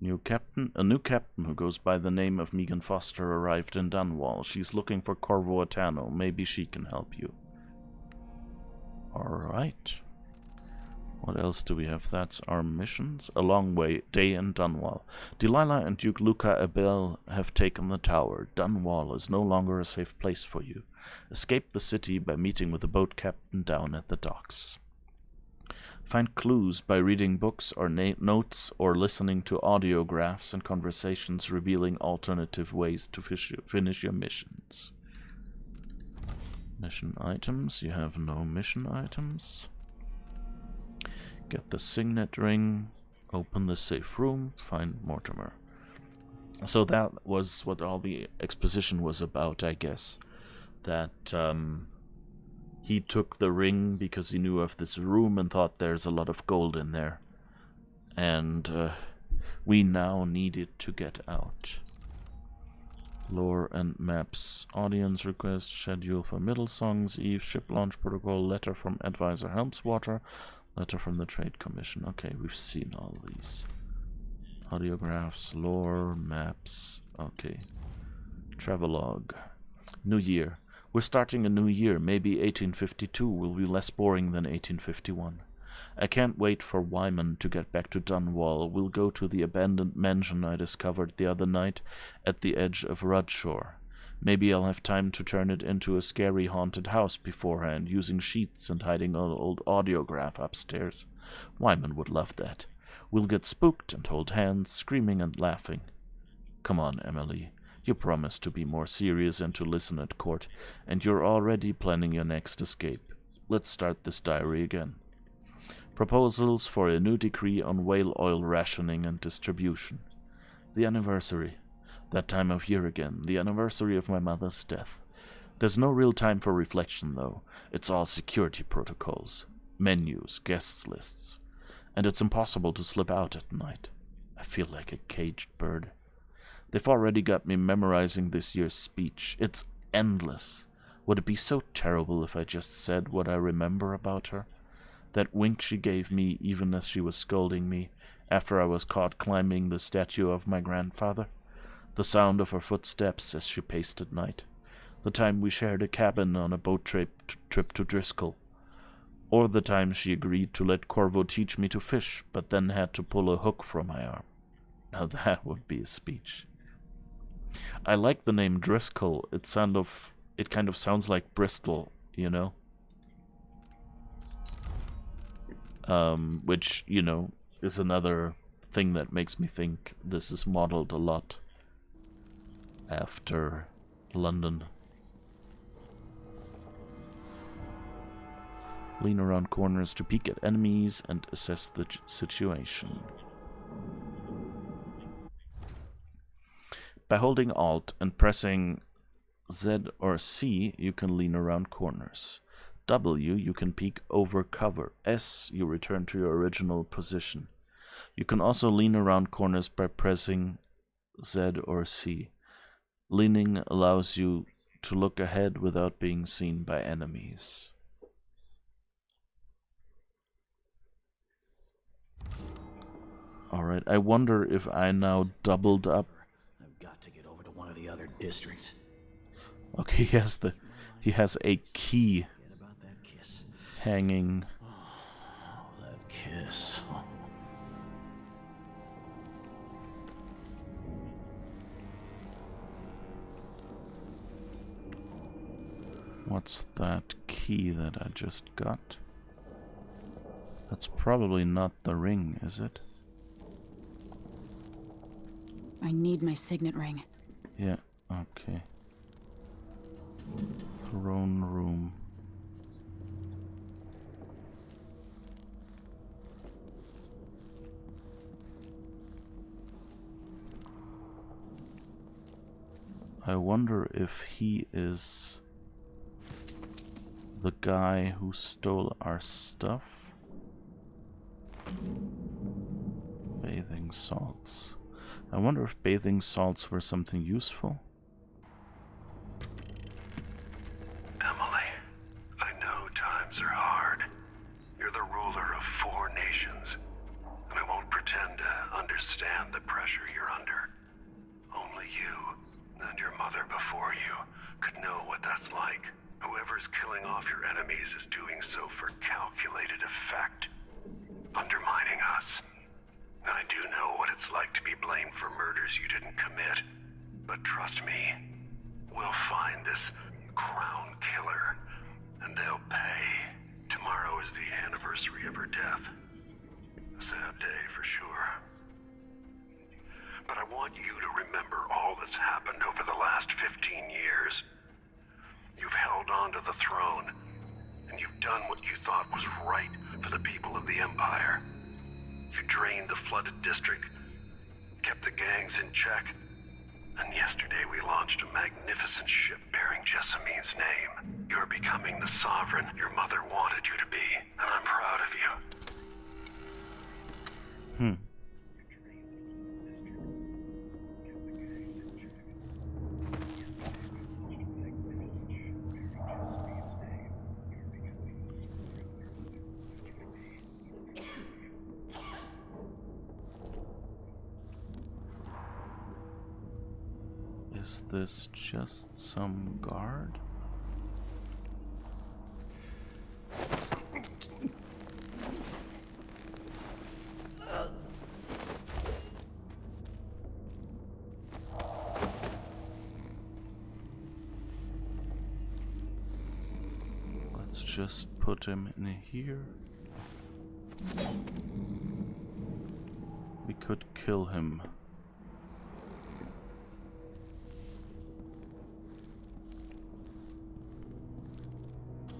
A new captain who goes by the name of Megan Foster arrived in Dunwall. She's looking for Corvo Attano. Maybe she can help you. Alright. What else do we have? That's our missions. A long day in Dunwall. Delilah and Duke Luca Abel have taken the tower. Dunwall is no longer a safe place for you. Escape the city by meeting with the boat captain down at the docks. Find clues by reading books or notes or listening to audiographs and conversations revealing alternative ways to finish your missions. Mission items. You have no mission items. Get the signet ring. Open the safe room. Find Mortimer. So that was what all the exposition was about, I guess. That He took the ring because he knew of this room and thought there's a lot of gold in there. And we now need it to get out. Lore and maps. Audience request. Schedule for Middle Songs Eve. Ship launch protocol. Letter from Advisor Helmswater. Letter from the Trade Commission. Okay, we've seen all these. Audiographs. Lore. Maps. Okay. Travelogue. New Year. We're starting a new year. Maybe 1852 will be less boring than 1851. I can't wait for Wyman to get back to Dunwall. We'll go to the abandoned mansion I discovered the other night at the edge of Rudshore. Maybe I'll have time to turn it into a scary haunted house beforehand, using sheets and hiding an old audiograph upstairs. Wyman would love that. We'll get spooked and hold hands, screaming and laughing. Come on, Emily. You promised to be more serious and to listen at court, and you're already planning your next escape. Let's start this diary again. Proposals for a new decree on whale oil rationing and distribution. The anniversary. That time of year again, the anniversary of my mother's death. There's no real time for reflection, though. It's all security protocols, menus, guests lists. And it's impossible to slip out at night. I feel like a caged bird. They've already got me memorizing this year's speech. It's endless. Would it be so terrible if I just said what I remember about her? That wink she gave me even as she was scolding me after I was caught climbing the statue of my grandfather? The sound of her footsteps as she paced at night? The time we shared a cabin on a boat trip to Driscoll? Or the time she agreed to let Corvo teach me to fish, but then had to pull a hook from my arm? Now that would be a speech. I like the name Driscoll. It kind of sounds like Bristol, you know? Which, you know, is another thing that makes me think this is modeled a lot after London. Lean around corners to peek at enemies and assess the situation. By holding Alt and pressing Z or C, you can lean around corners. W, you can peek over cover. S, you return to your original position. You can also lean around corners by pressing Z or C. Leaning allows you to look ahead without being seen by enemies. Alright, I wonder if I now doubled up. I've got to get over to one of the other districts. Okay, he has a key hanging. Oh, that kiss. What's that key that I just got? That's probably not the ring, is it? I need my signet ring. Yeah, okay. Throne room. I wonder if he is the guy who stole our stuff. Bathing salts. I wonder if bathing salts were something useful. Emily, I know times are hard. You're the ruler of 4 nations, and I won't pretend to understand the pressure you're under. Only you and your mother before you could know what that's like. Whoever's killing off your enemies is doing so for calculated effect, undermining us. I do know what it's like to be blamed for murders you didn't commit, but trust me, we'll find this crown killer, and they'll pay. Tomorrow is the anniversary of her death. A sad day for sure. But I want you to remember all that's happened over the last 15 years. You've held on to the throne, and you've done what you thought was right for the people of the Empire. You drained the flooded district, kept the gangs in check, And yesterday we launched a magnificent ship bearing Jessamine's name. You're becoming the sovereign your mother wanted you to be, and I'm proud of you. Is this just some guard? Let's just put him in here. We could kill him.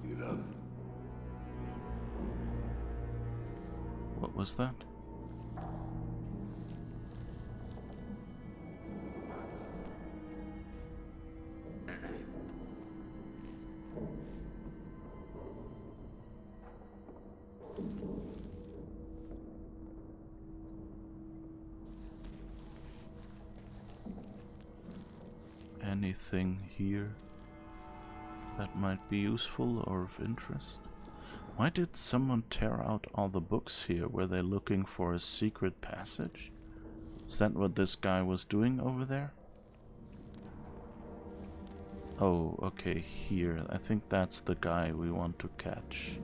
Get up. What was that? Anything here that might be useful or of interest? Why did someone tear out all the books here? Were they looking for a secret passage? Is that what this guy was doing over there? Oh, okay, here. I think that's the guy we want to catch.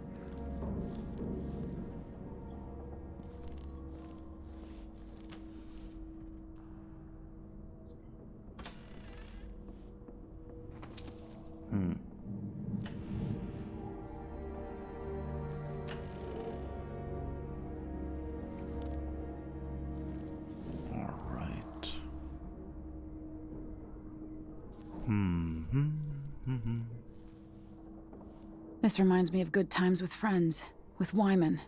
This reminds me of good times with friends, with Wyman.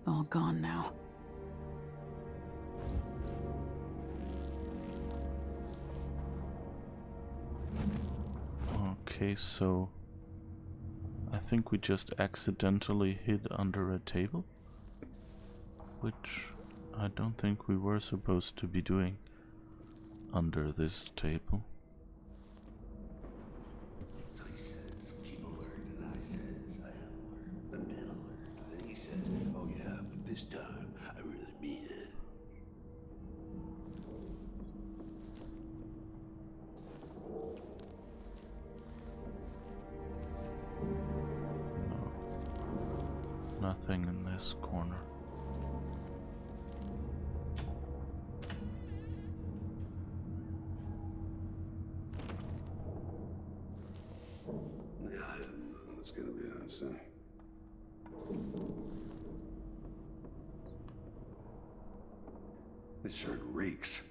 All gone now. Okay, so I think we just accidentally hid under a table, which I don't think we were supposed to be doing under this table. So he says, keep alert, and I says, I am alert, I've been alert. And then he says, oh yeah, but this time, I really mean it. No, nothing in this corner. It's gonna be honest. This shirt reeks.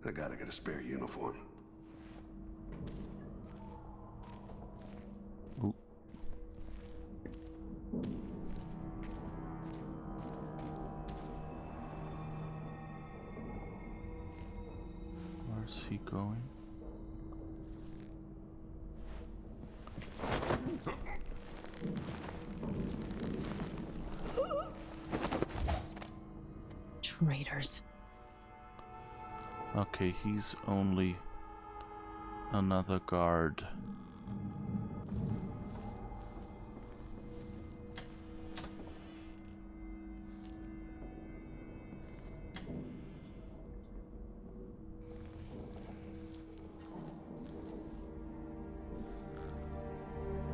I gotta get a spare uniform. Ooh. Where's he going? Traitors. Okay, he's only another guard.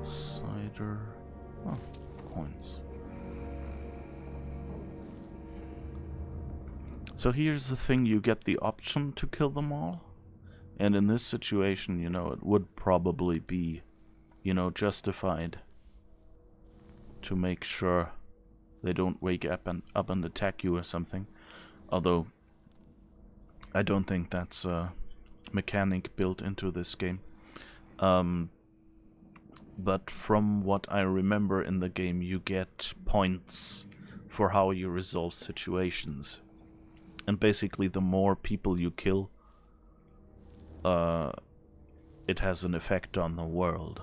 Cider. Oh, coins. So here's the thing, you get the option to kill them all. And in this situation, you know, it would probably be, you know, justified to make sure they don't wake up and attack you or something. Although, I don't think that's a mechanic built into this game. But from what I remember in the game, you get points for how you resolve situations. And basically, the more people you kill, it has an effect on the world.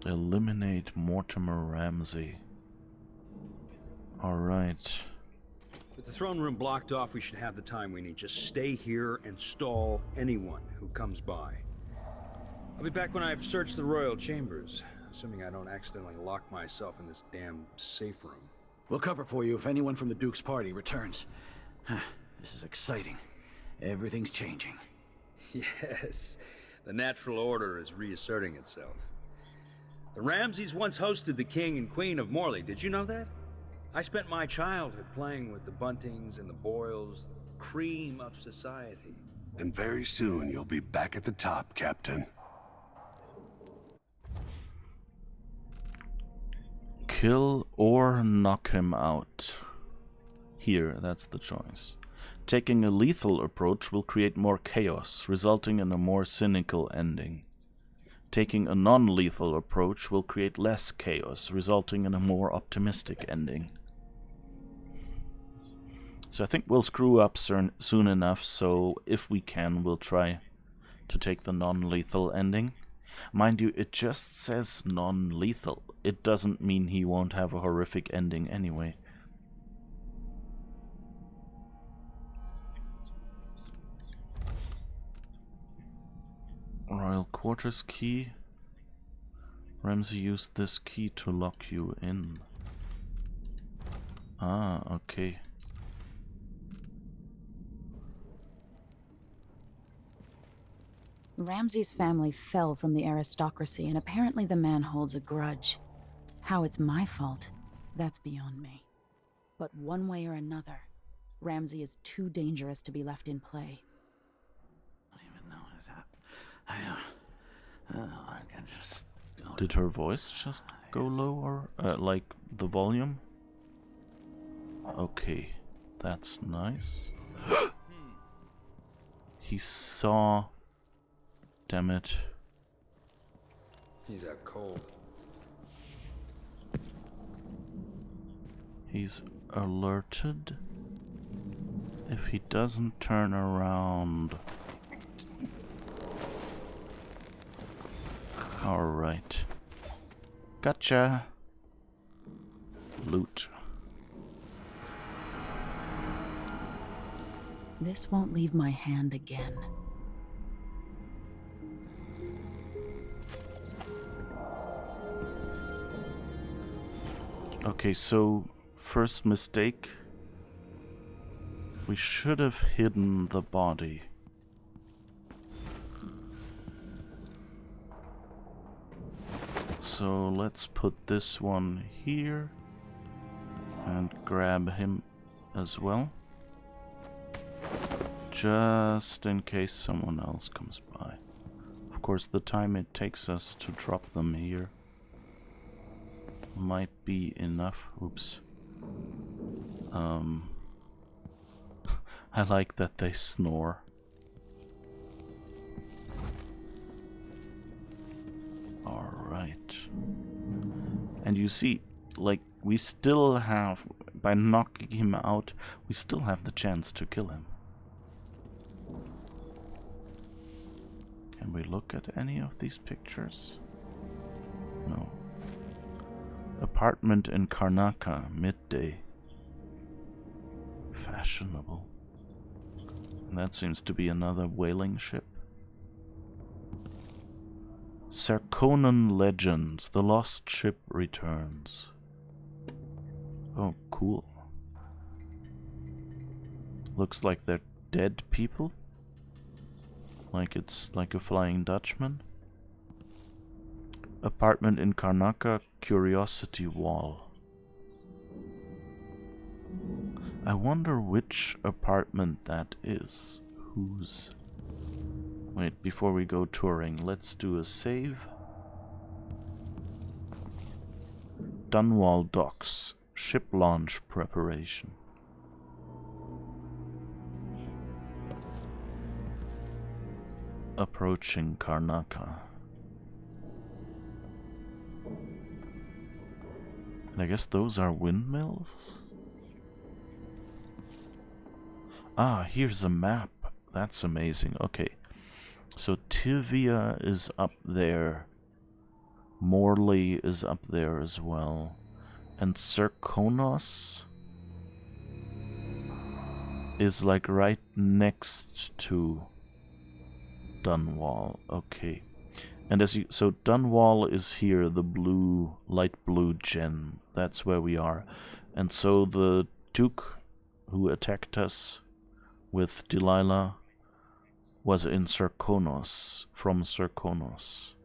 Eliminate Mortimer Ramsey. Alright. With the throne room blocked off, we should have the time we need. Just stay here and stall anyone who comes by. I'll be back when I've searched the royal chambers, assuming I don't accidentally lock myself in this damn safe room. We'll cover for you if anyone from the Duke's party returns. This is exciting. Everything's changing. Yes, the natural order is reasserting itself. The Ramseys once hosted the King and Queen of Morley, did you know that? I spent my childhood playing with the Buntings and the Boyles, the cream of society. And very soon you'll be back at the top, Captain. Kill or knock him out. Here, that's the choice. Taking a lethal approach will create more chaos, resulting in a more cynical ending. Taking a non-lethal approach will create less chaos, resulting in a more optimistic ending. So I think we'll screw up soon enough, so if we can, we'll try to take the non-lethal ending. Mind you, it just says non-lethal. It doesn't mean he won't have a horrific ending anyway. Royal Quarters key. Ramsey used this key to lock you in. Ah, okay. Ramsey's family fell from the aristocracy, and apparently the man holds a grudge. How it's my fault, that's beyond me. But one way or another, Ramsey is too dangerous to be left in play. I don't even know that. I can just... Did her voice just go low, or like the volume? Okay, that's nice. He saw... Damn it. He's out cold. He's alerted. If he doesn't turn around... Alright. Gotcha. Loot. This won't leave my hand again. Okay, so first mistake. We should have hidden the body. So let's put this one here and grab him as well. Just in case someone else comes by. Of course, the time it takes us to drop them here might be enough. Oops. I like that they snore. Alright. And you see, like, we still have, by knocking him out, we still have the chance to kill him. Can we look at any of these pictures? No. Apartment in Karnaca, midday. Fashionable. And that seems to be another whaling ship. Sarkonan Legends, the lost ship returns. Oh, cool. Looks like they're dead people. Like it's like a Flying Dutchman. Apartment in Karnaca, Curiosity Wall. I wonder which apartment that is. Whose? Wait, before we go touring, let's do a save. Dunwall Docks, ship launch preparation. Approaching Karnaca. And I guess those are windmills? Ah, here's a map. That's amazing. Okay. So Tivia is up there. Morley is up there as well. And Serkonos is like right next to Dunwall. Okay. And so Dunwall is here, the blue, light blue gem. That's where we are. And so the Duke who attacked us with Delilah was in Serkonos, from Serkonos.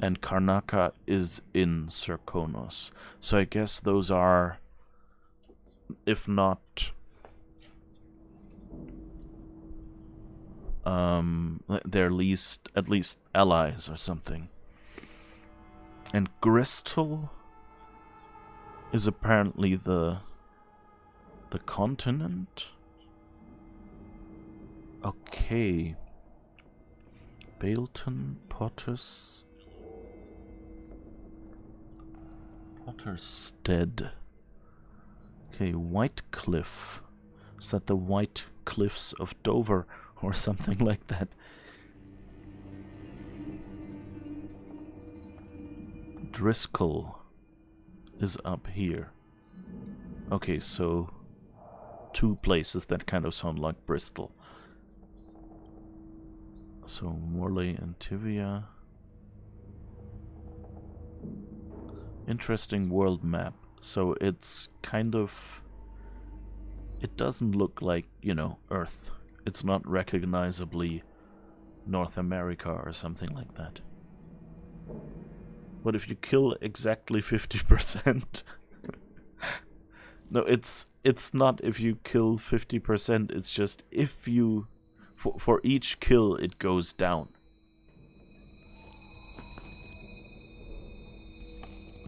And Karnaca is in Serkonos. So I guess those are, if not, they're at least allies or something. And Gristle is apparently the continent. Okay. Bailton, Potterstead. Okay, White Cliff. Is that the White Cliffs of Dover or something like that? Driscoll is up here. Okay, so 2 places that kind of sound like Bristol. So Morley and Tivia. Interesting world map. So it's kind of... It doesn't look like, you know, Earth. It's not recognizably North America or something like that. But if you kill exactly 50%... No, it's not if you kill 50%, it's just if you... For each kill, it goes down.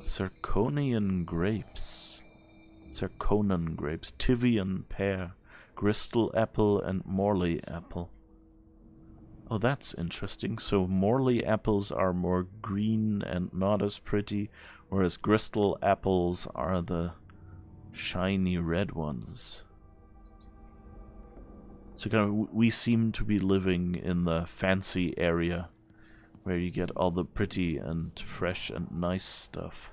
Zirconian grapes. Zirconan grapes. Tivian pear. Gristle apple and Morley apple. Oh, that's interesting. So Morley apples are more green and not as pretty, whereas Gristle apples are the shiny red ones. So kind of, we seem to be living in the fancy area where you get all the pretty and fresh and nice stuff.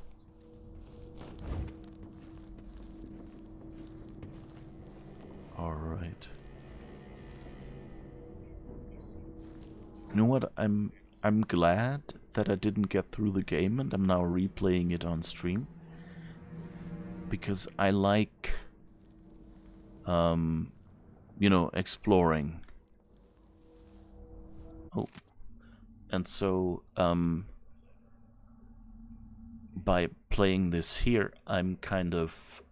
Alright. You know what? I'm glad that I didn't get through the game and I'm now replaying it on stream. Because I like you know, exploring. Oh. And so by playing this here, I'm kind of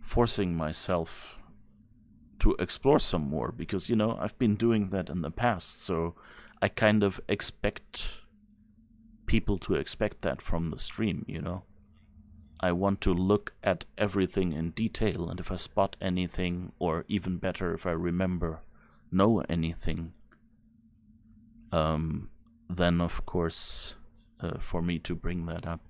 forcing myself to explore some more because, you know, I've been doing that in the past, so I kind of expect people to expect that from the stream, you know. I want to look at everything in detail, and if I spot anything, or even better, if I know anything, then of course, for me to bring that up.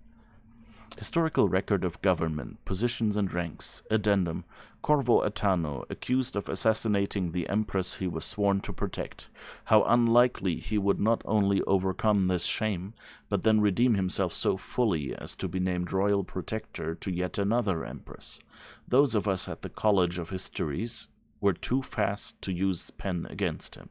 Historical record of government, positions and ranks. Addendum. Corvo Attano, accused of assassinating the Empress he was sworn to protect. How unlikely he would not only overcome this shame, but then redeem himself so fully as to be named Royal Protector to yet another Empress. Those of us at the College of Histories were too fast to use pen against him.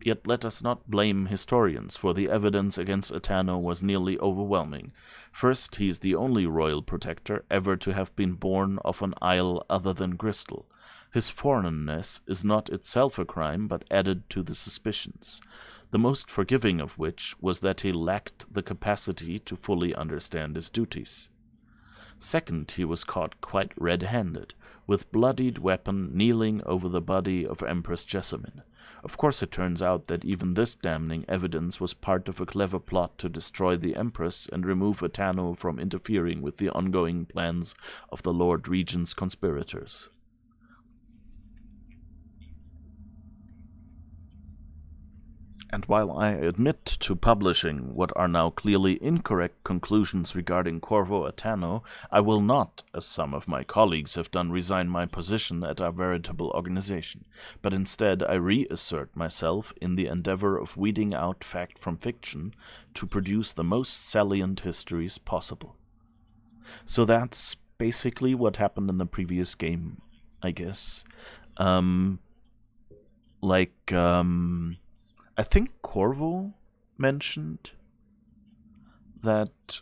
Yet let us not blame historians, for the evidence against Attano was nearly overwhelming. First, he is the only royal protector ever to have been born of an isle other than Gristle. His foreignness is not itself a crime, but added to the suspicions, the most forgiving of which was that he lacked the capacity to fully understand his duties. Second, he was caught quite red-handed, with bloodied weapon kneeling over the body of Empress Jessamine. Of course it turns out that even this damning evidence was part of a clever plot to destroy the Empress and remove Attano from interfering with the ongoing plans of the Lord Regent's conspirators. And while I admit to publishing what are now clearly incorrect conclusions regarding Corvo Attano, I will not, as some of my colleagues have done, resign my position at our veritable organization, but instead I reassert myself in the endeavor of weeding out fact from fiction to produce the most salient histories possible. So that's basically what happened in the previous game, I guess. I think Corvo mentioned that,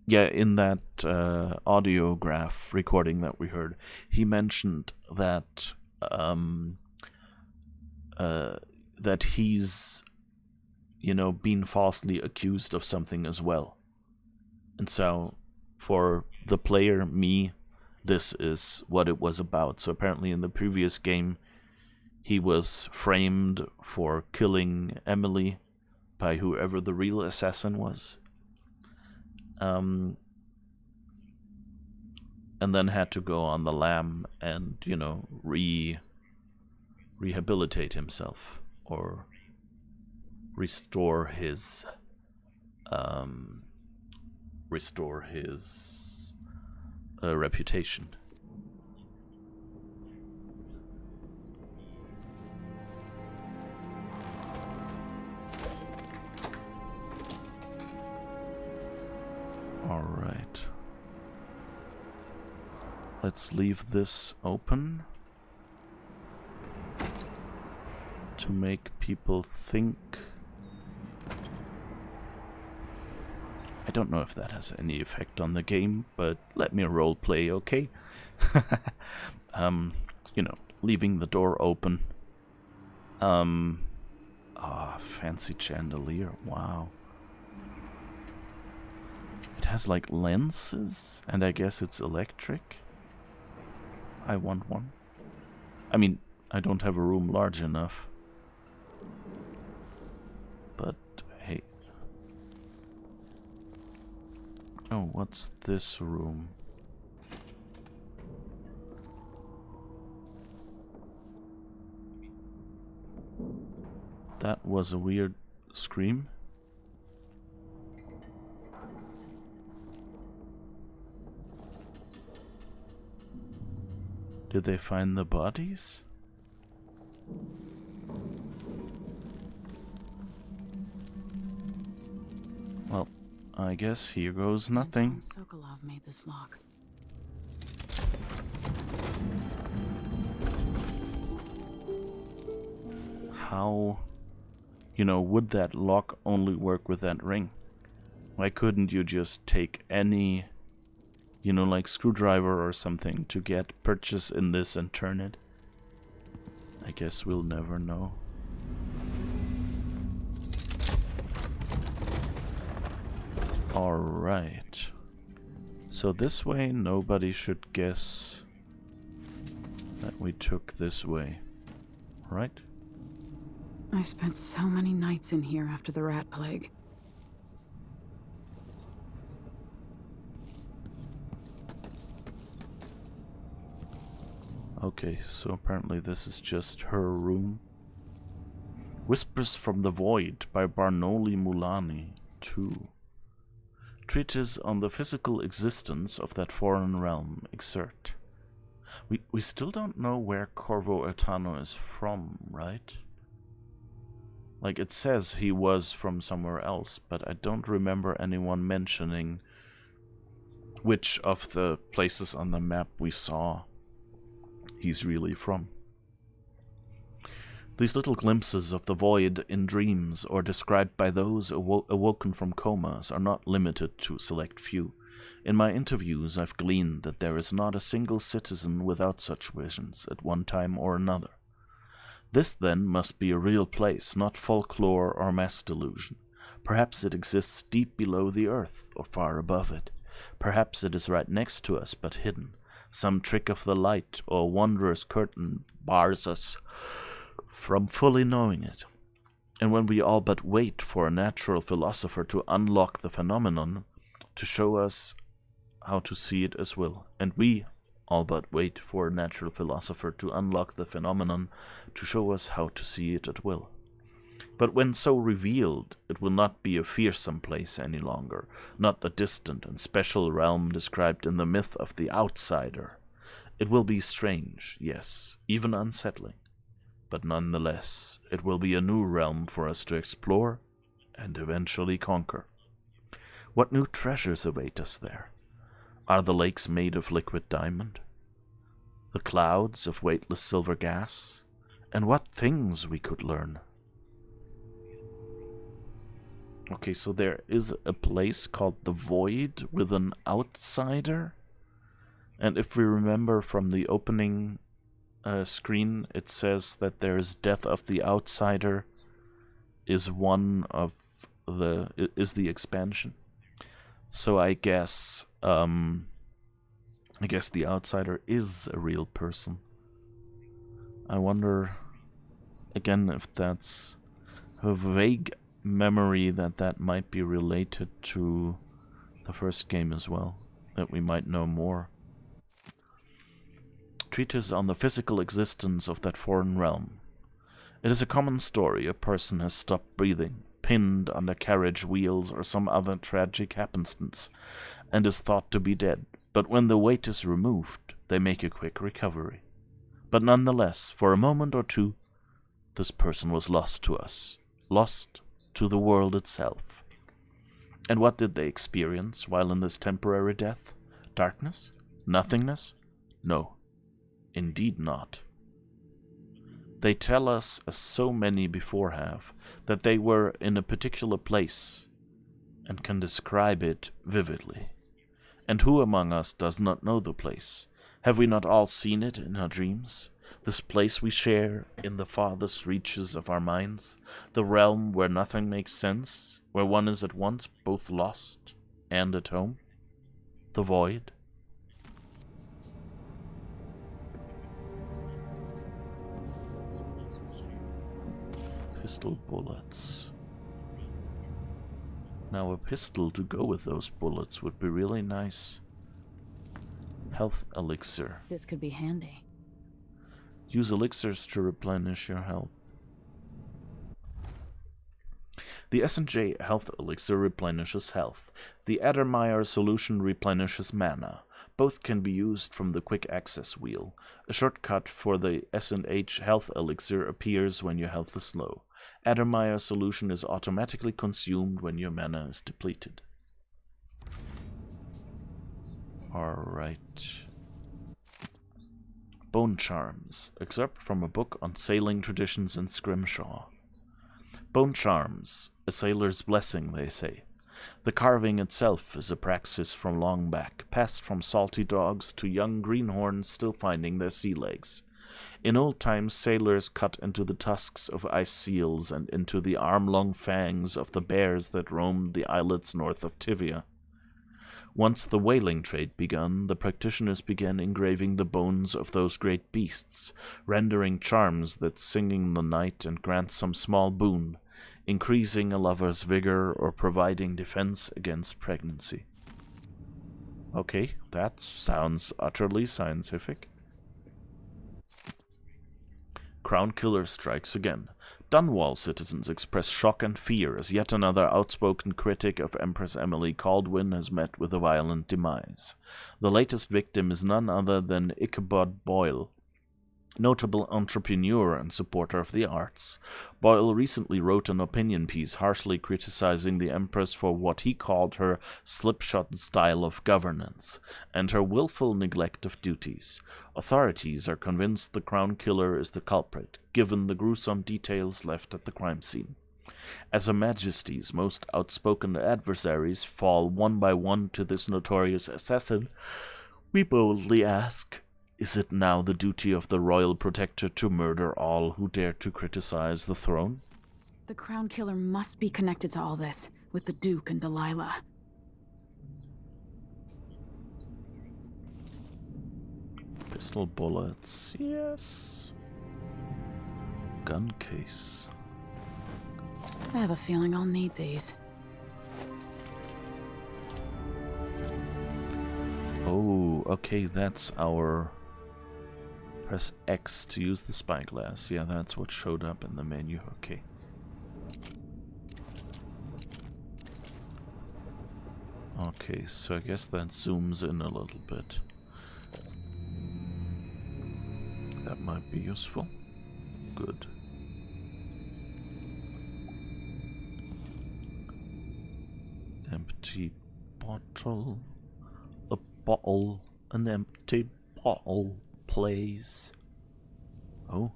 in that audiograph recording that we heard, he mentioned that that he's, been falsely accused of something as well. And so, for the player, me, this is what it was about. So apparently in the previous game, he was framed for killing Emily by whoever the real assassin was. And then had to go on the lam and, rehabilitate himself or restore his reputation. All right. Let's leave this open to make people think. I don't know if that has any effect on the game, but let me roleplay, okay? Leaving the door open. Fancy chandelier, wow. It has like lenses, and I guess it's electric. I want one. I mean, I don't have a room large enough. But, hey. Oh, what's this room? That was a weird scream. Did they find the bodies? Well, I guess here goes nothing. Sokolov made this lock. How, would that lock only work with that ring? Why couldn't you just take any, like screwdriver or something to get purchase in this and turn it? I guess we'll never know. Alright. So this way nobody should guess that we took this way, right? I spent so many nights in here after the rat plague. Okay, so apparently this is just her room. Whispers from the Void by Barnoli Mulani, 2. Treatise on the physical existence of that foreign realm, excerpt. We still don't know where Corvo Attano is from, right? Like, it says he was from somewhere else, but I don't remember anyone mentioning which of the places on the map we saw he's really from. These little glimpses of the void in dreams or described by those awoken from comas are not limited to a select few. In my interviews I've gleaned that there is not a single citizen without such visions at one time or another. This then must be a real place, not folklore or mass delusion. Perhaps it exists deep below the earth or far above it. Perhaps it is right next to us but hidden. Some trick of the light or wondrous curtain bars us from fully knowing it. And when we all but wait for a natural philosopher to unlock the phenomenon, to show us how to see it as well, and we all but wait for a natural philosopher to unlock the phenomenon to show us how to see it at will. But when so revealed, it will not be a fearsome place any longer, not the distant and special realm described in the myth of the outsider. It will be strange, yes, even unsettling, but nonetheless, it will be a new realm for us to explore and eventually conquer. What new treasures await us there? Are the lakes made of liquid diamond? The clouds of weightless silver gas? And what things we could learn? Okay, so there is a place called the Void with an outsider. And if we remember from the opening screen, it says that there is Death of the Outsider is one of is the expansion. So I guess the outsider is a real person. I wonder again if that's a vague memory that might be related to the first game as well, that we might know more. Treatise on the physical existence of that foreign realm. It is a common story. A person has stopped breathing, pinned under carriage wheels or some other tragic happenstance, and is thought to be dead. But when the weight is removed, they make a quick recovery. But nonetheless, for a moment or two, this person was lost to us, lost to the world itself. And what did they experience while in this temporary death? Darkness? Nothingness? No, indeed not. They tell us, as so many before have, that they were in a particular place and can describe it vividly. And who among us does not know the place? Have we not all seen it in our dreams? This place we share in the farthest reaches of our minds, the realm where nothing makes sense, where one is at once both lost and at home? The Void? Pistol bullets. Now a pistol to go with those bullets would be really nice. Health elixir. This could be handy. Use elixirs to replenish your health. The S&J health elixir replenishes health. The Addermeyer solution replenishes mana. Both can be used from the quick access wheel. A shortcut for the S&H health elixir appears when your health is low. Addermeyer solution is automatically consumed when your mana is depleted. Alright. Bone Charms, excerpt from a book on sailing traditions in Scrimshaw. Bone Charms, a sailor's blessing, they say. The carving itself is a praxis from long back, passed from salty dogs to young greenhorns still finding their sea legs. In old times, sailors cut into the tusks of ice seals and into the arm-long fangs of the bears that roamed the islets north of Tivia. Once the whaling trade begun, the practitioners began engraving the bones of those great beasts, rendering charms that sing in the night and grant some small boon, increasing a lover's vigor or providing defense against pregnancy. Okay, that sounds utterly scientific. Crown Killer strikes again. Dunwall citizens express shock and fear as yet another outspoken critic of Empress Emily Caldwin has met with a violent demise. The latest victim is none other than Ichabod Boyle, notable entrepreneur and supporter of the arts. Boyle recently wrote an opinion piece harshly criticizing the Empress for what he called her slipshod style of governance and her willful neglect of duties. Authorities are convinced the Crown Killer is the culprit, given the gruesome details left at the crime scene. As Her Majesty's most outspoken adversaries fall one by one to this notorious assassin, we boldly ask, is it now the duty of the Royal Protector to murder all who dare to criticize the throne? The Crown Killer must be connected to all this, with the Duke and Delilah. Pistol bullets, yes. Gun case. I have a feeling I'll need these. Oh, okay, that's our... Press X to use the spyglass. Yeah, that's what showed up in the menu. Okay. Okay, so I guess that zooms in a little bit. That might be useful. Good. Empty bottle. A bottle. An empty bottle, please. Oh.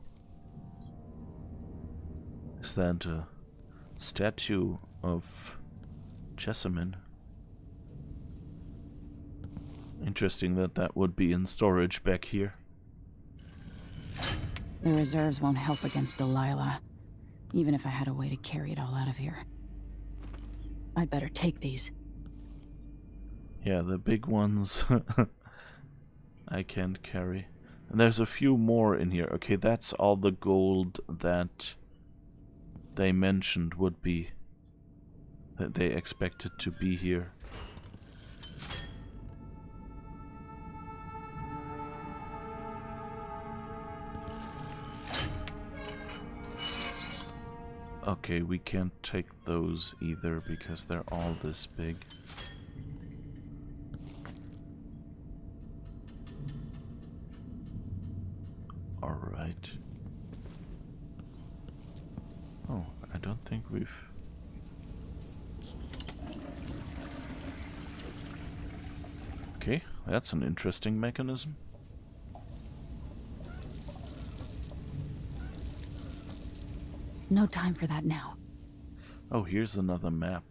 Is that a statue of Jessamine? Interesting that that would be in storage back here. The reserves won't help against Delilah, even if I had a way to carry it all out of here. I'd better take these. Yeah, the big ones I can't carry. And there's a few more in here. Okay, that's all the gold that they mentioned would be, that they expected to be here. Okay, we can't take those either because they're all this big. Alright. Oh, I don't think we've... Okay, that's an interesting mechanism. No time for that now. Oh, here's another map.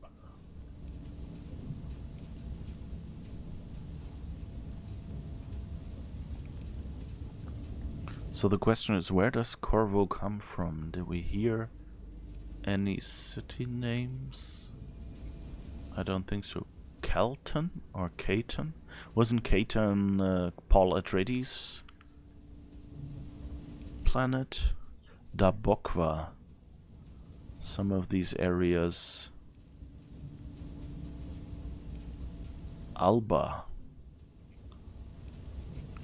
So the question is, where does Corvo come from? Did we hear any city names? I don't think so. Kelton or Caton? Wasn't Caton Paul Atreides' planet? Dabokva. Some of these areas. Alba.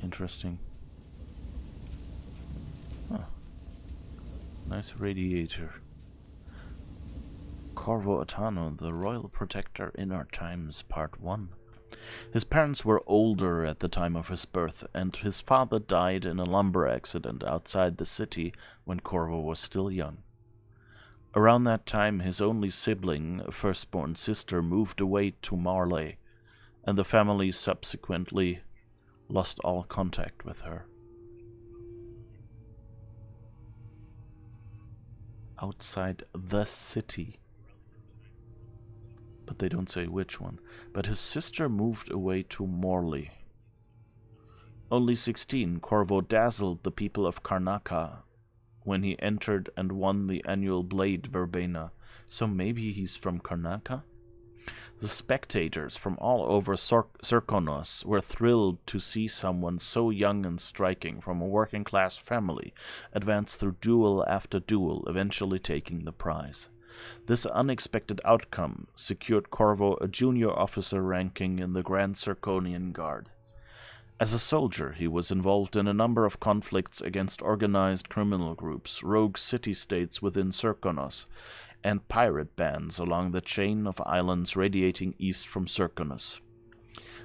Interesting. Huh. Nice radiator. Corvo Attano, the Royal Protector in Our Times, Part 1. His parents were older at the time of his birth, and his father died in a lumber accident outside the city when Corvo was still young. Around that time, his only sibling, a firstborn sister, moved away to Marley, and the family subsequently lost all contact with her. Outside the city. But they don't say which one. But his sister moved away to Morley. Only 16, Corvo dazzled the people of Karnaca when he entered and won the annual Blade Verbena. So maybe he's from Karnaca? The spectators from all over Serkonos were thrilled to see someone so young and striking from a working-class family advance through duel after duel, eventually taking the prize. This unexpected outcome secured Corvo a junior officer ranking in the Grand Serkonian Guard. As a soldier, he was involved in a number of conflicts against organized criminal groups, rogue city-states within Serkonos, and pirate bands along the chain of islands radiating east from Serkonos.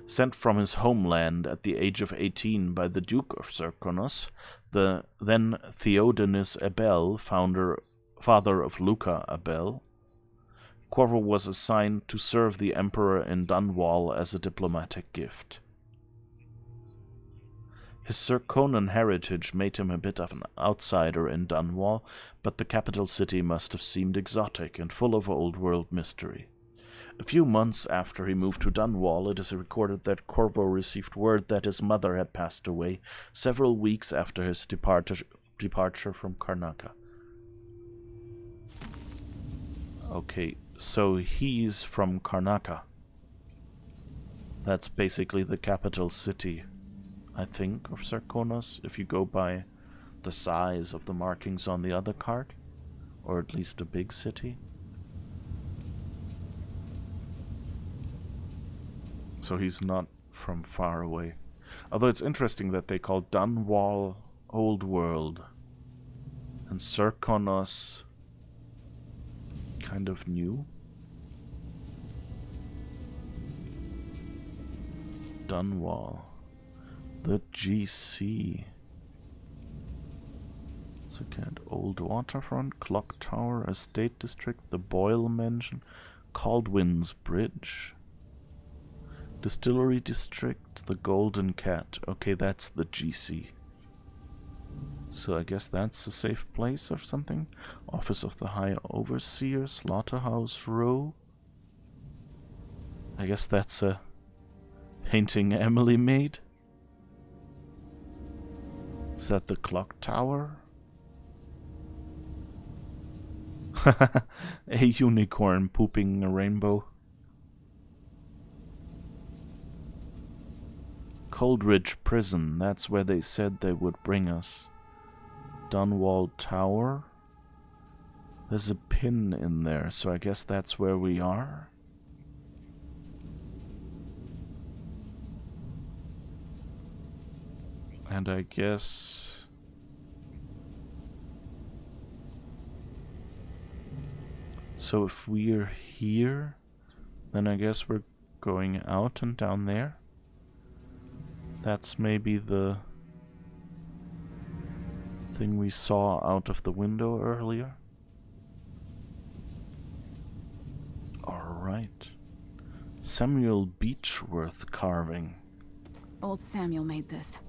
Sent from his homeland at the age of 18 by the Duke of Serkonos, the then Theodenis Abel, father of Luca Abel, Corvo was assigned to serve the Emperor in Dunwall as a diplomatic gift. His Serkonan heritage made him a bit of an outsider in Dunwall, but the capital city must have seemed exotic and full of old-world mystery. A few months after he moved to Dunwall, it is recorded that Corvo received word that his mother had passed away several weeks after his departure from Karnaca. Okay, so he's from Karnaca. That's basically the capital city, I think, of Serkonos, if you go by the size of the markings on the other card, or at least a big city. So he's not from far away. Although it's interesting that they call Dunwall Old World and Serkonos kind of new. Dunwall. The GC. Second, Old Waterfront, Clock Tower, Estate District, the Boyle Mansion, Caldwin's Bridge. Distillery District, the Golden Cat. Okay, that's the GC. So I guess that's a safe place or something. Office of the High Overseer, Slaughterhouse Row. I guess that's a painting Emily made. Is that the clock tower? A unicorn pooping a rainbow. Coldridge Prison, that's where they said they would bring us. Dunwall Tower. There's a pin in there, so I guess that's where we are. And I guess... So if we're here, then I guess we're going out and down there. That's maybe the thing we saw out of the window earlier. Alright. Samuel Beechworth carving. Old Samuel made this.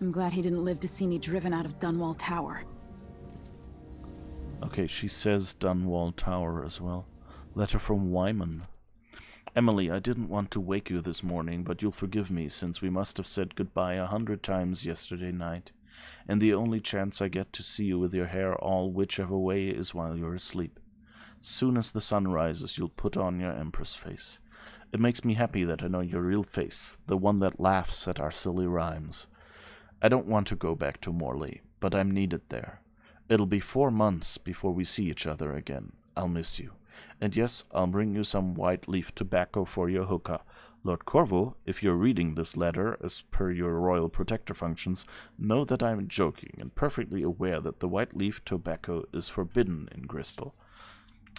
I'm glad he didn't live to see me driven out of Dunwall Tower. Okay, she says Dunwall Tower as well. Letter from Wyman. Emily, I didn't want to wake you this morning, but you'll forgive me since we must have said goodbye 100 times yesterday night, and the only chance I get to see you with your hair all whichever way is while you're asleep. Soon as the sun rises, you'll put on your Empress face. It makes me happy that I know your real face, the one that laughs at our silly rhymes. I don't want to go back to Morley, but I'm needed there. It'll be 4 months before we see each other again. I'll miss you. And yes, I'll bring you some white leaf tobacco for your hookah. Lord Corvo, if you're reading this letter as per your royal protector functions, know that I'm joking and perfectly aware that the white leaf tobacco is forbidden in Bristol.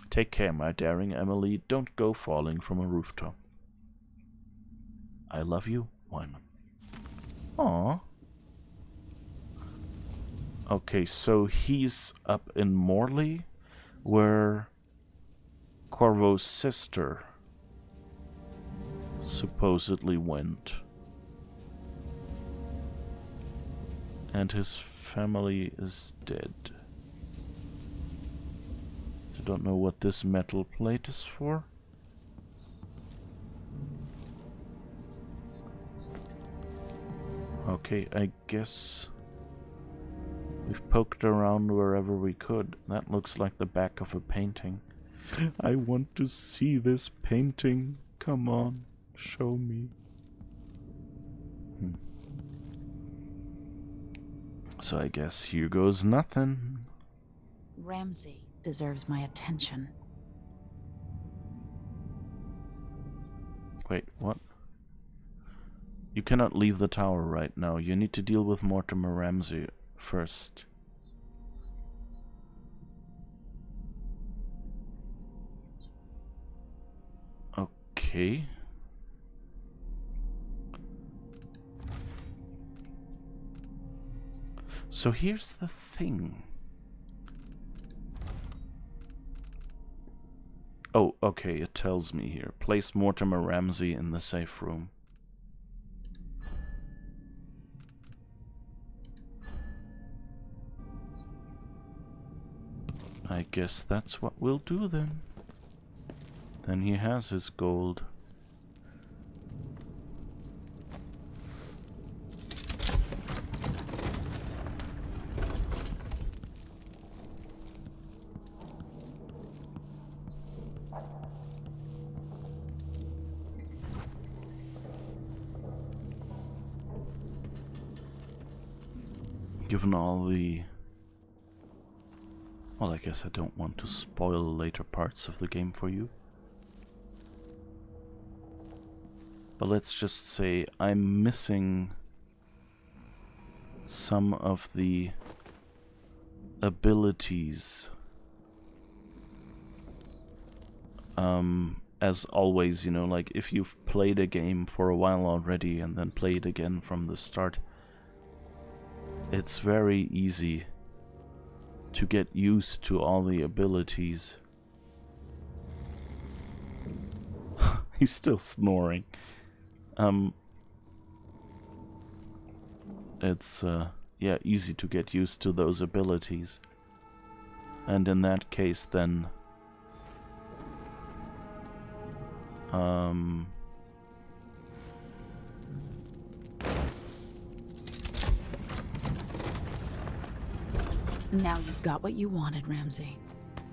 Take care, my daring Emily. Don't go falling from a rooftop. I love you, Wyman. Aww. Okay, so he's up in Morley, where Corvo's sister supposedly went. And his family is dead. I don't know what this metal plate is for. Okay, I guess we've poked around wherever we could. That looks like the back of a painting. I want to see this painting. Come on, show me. So I guess here goes nothing. Ramsey deserves my attention. Wait, what? You cannot leave the tower right now. You need to deal with Mortimer Ramsey first. Okay. So here's the thing. Oh, okay, it tells me here. Place Mortimer Ramsey in the safe room. I guess that's what we'll do then. Then he has his gold. Given all the... Well, I guess I don't want to spoil later parts of the game for you. But let's just say I'm missing some of the abilities As always, you know, like if you've played a game for a while already and then play it again from the start, it's very easy to get used to all the abilities. He's still snoring. It's yeah, easy to get used to those abilities. And in that case then Now you've got what you wanted, Ramsay.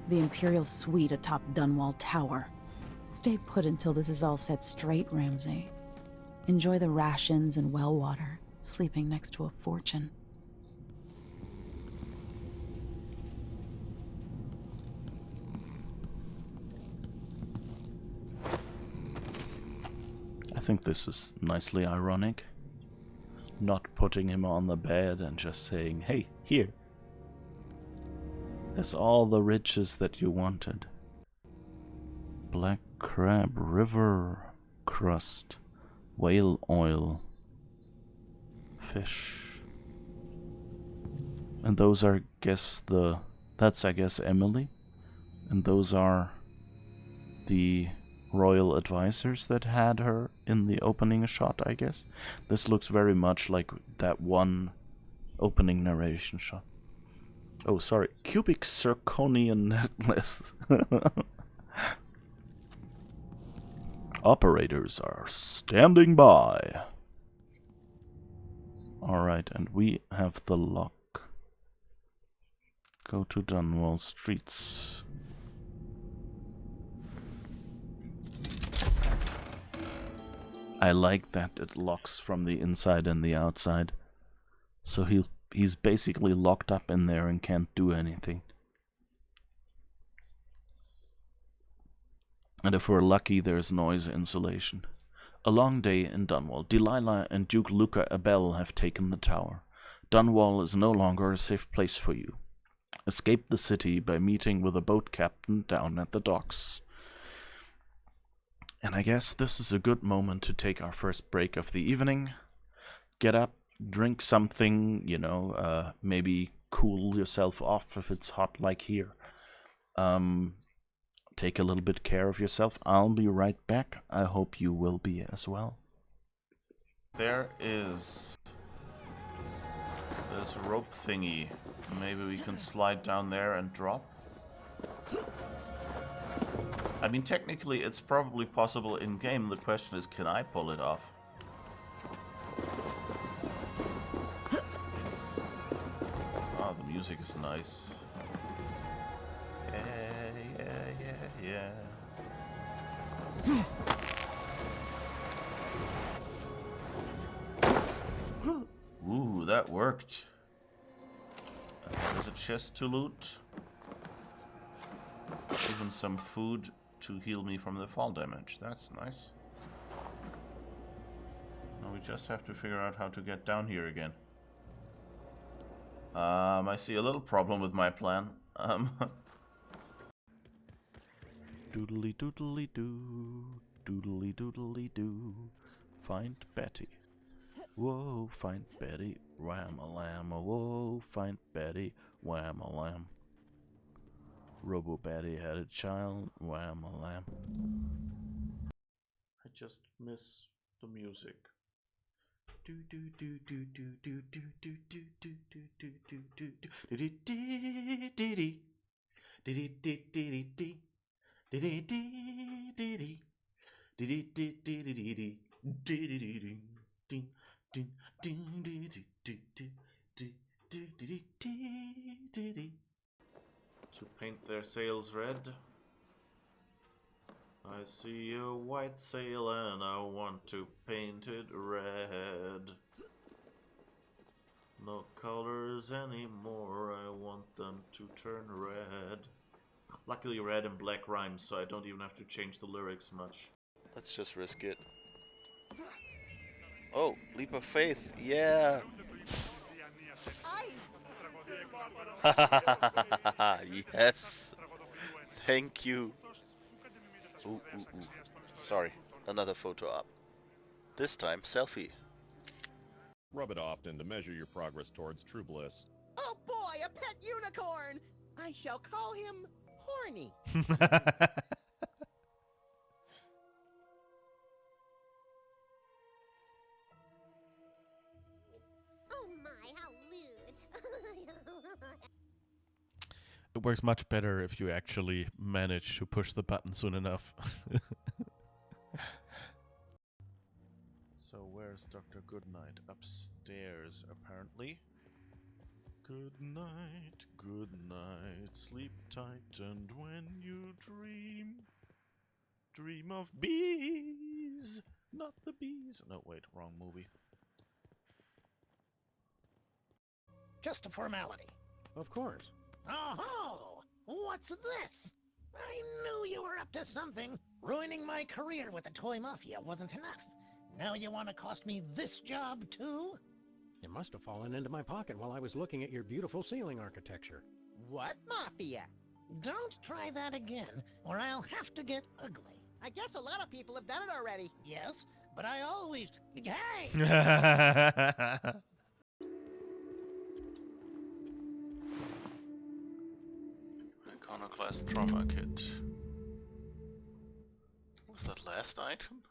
The Imperial suite atop Dunwall Tower. Stay put until this is all set straight, Ramsay. Enjoy the rations and well water, sleeping next to a fortune. I think this is nicely ironic. Not putting him on the bed and just saying, hey, here. There's all the riches that you wanted. Black crab, river crust, whale oil, fish. And those are, that's I guess Emily. And those are the royal advisors that had her in the opening shot, I guess. This looks very much like that one opening narration shot. Oh, sorry. Cubic zirconian necklace. Operators are standing by. Alright, and we have the lock. Go to Dunwall Streets. I like that it locks from the inside and the outside. So he's basically locked up in there and can't do anything. And if we're lucky, there's noise insulation. A long day in Dunwall. Delilah and Duke Luca Abel have taken the tower. Dunwall is no longer a safe place for you. Escape the city by meeting with a boat captain down at the docks. And I guess this is a good moment to take our first break of the evening. Get up, drink something, you know, maybe cool yourself off if it's hot like here. Take a little bit care of yourself. I'll be right back. I hope you will be as well. There is this rope thingy. Maybe we can slide down there and drop. I mean, technically it's probably possible in-game. The question is, can I pull it off? Oh, the music is nice. Yeah. Ooh, that worked. There's a chest to loot. Even some food to heal me from the fall damage. That's nice. Now we just have to figure out how to get down here again. I see a little problem with my plan. Doodly doodly doo, doodly doodly doo. Find Betty. Whoa, find Betty. Wham-a-lam, whoa, find Betty. Wham-a-lam. Robo Betty had a child. Wham-a-lam. I just miss the music. Do do do do do do do do do do do do do do do do do do to paint their sails red. I see a white sail and I want to paint it red. No colors anymore, I want them to turn red. Luckily red and black rhymes, so I don't even have to change the lyrics much. Let's just risk it. Oh, leap of faith, yeah! Yes! Thank you! Ooh, ooh, ooh. Sorry, another photo up. This time, selfie. Rub it often to measure your progress towards true bliss. Oh boy, a pet unicorn! I shall call him Horny. Oh my, how lewd. It works much better if you actually manage to push the button soon enough. So where's Dr. Goodnight? Upstairs, apparently. Good night, sleep tight, and when you dream of bees, not the bees. No, wait, wrong movie. Just a formality. Of course. Oh, what's this? I knew you were up to something. Ruining my career with the toy mafia wasn't enough. Now you want to cost me this job too? It must have fallen into my pocket while I was looking at your beautiful ceiling architecture. What mafia? Don't try that again, or I'll have to get ugly. I guess a lot of people have done it already. Yes, but I always... Hey! Iconoclast trauma kit. What was that last item?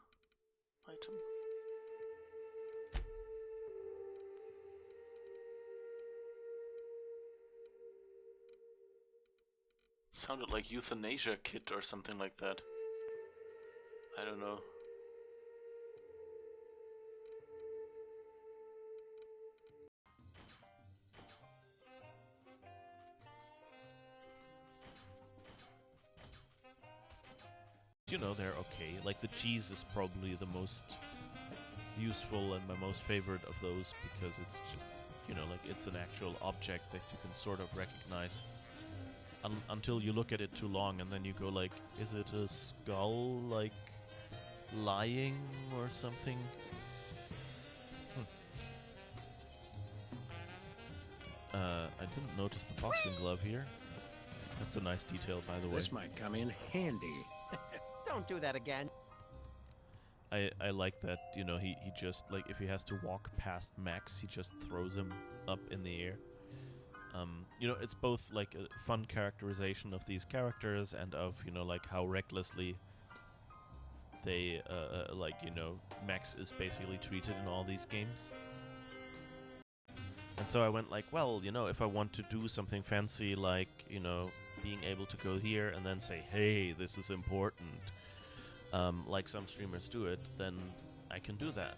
Sounded like euthanasia kit or something like that. I don't know. You know, they're okay. Like, the cheese is probably the most useful and my most favorite of those because it's just, you know, like, it's an actual object that you can sort of recognize until you look at it too long and then you go like, is it a skull, like, lying or something? I didn't notice the boxing glove here. That's a nice detail, by the way. This might come in handy. Don't do that again. I like that, you know, he just, like, if he has to walk past Max, he just throws him up in the air. You know, it's both, like, a fun characterization of these characters and of, you know, like, how recklessly they, like, you know, Max is basically treated in all these games. And so I went like, well, you know, if I want to do something fancy, like, you know, being able to go here and then say, hey, this is important, like some streamers do it, then I can do that.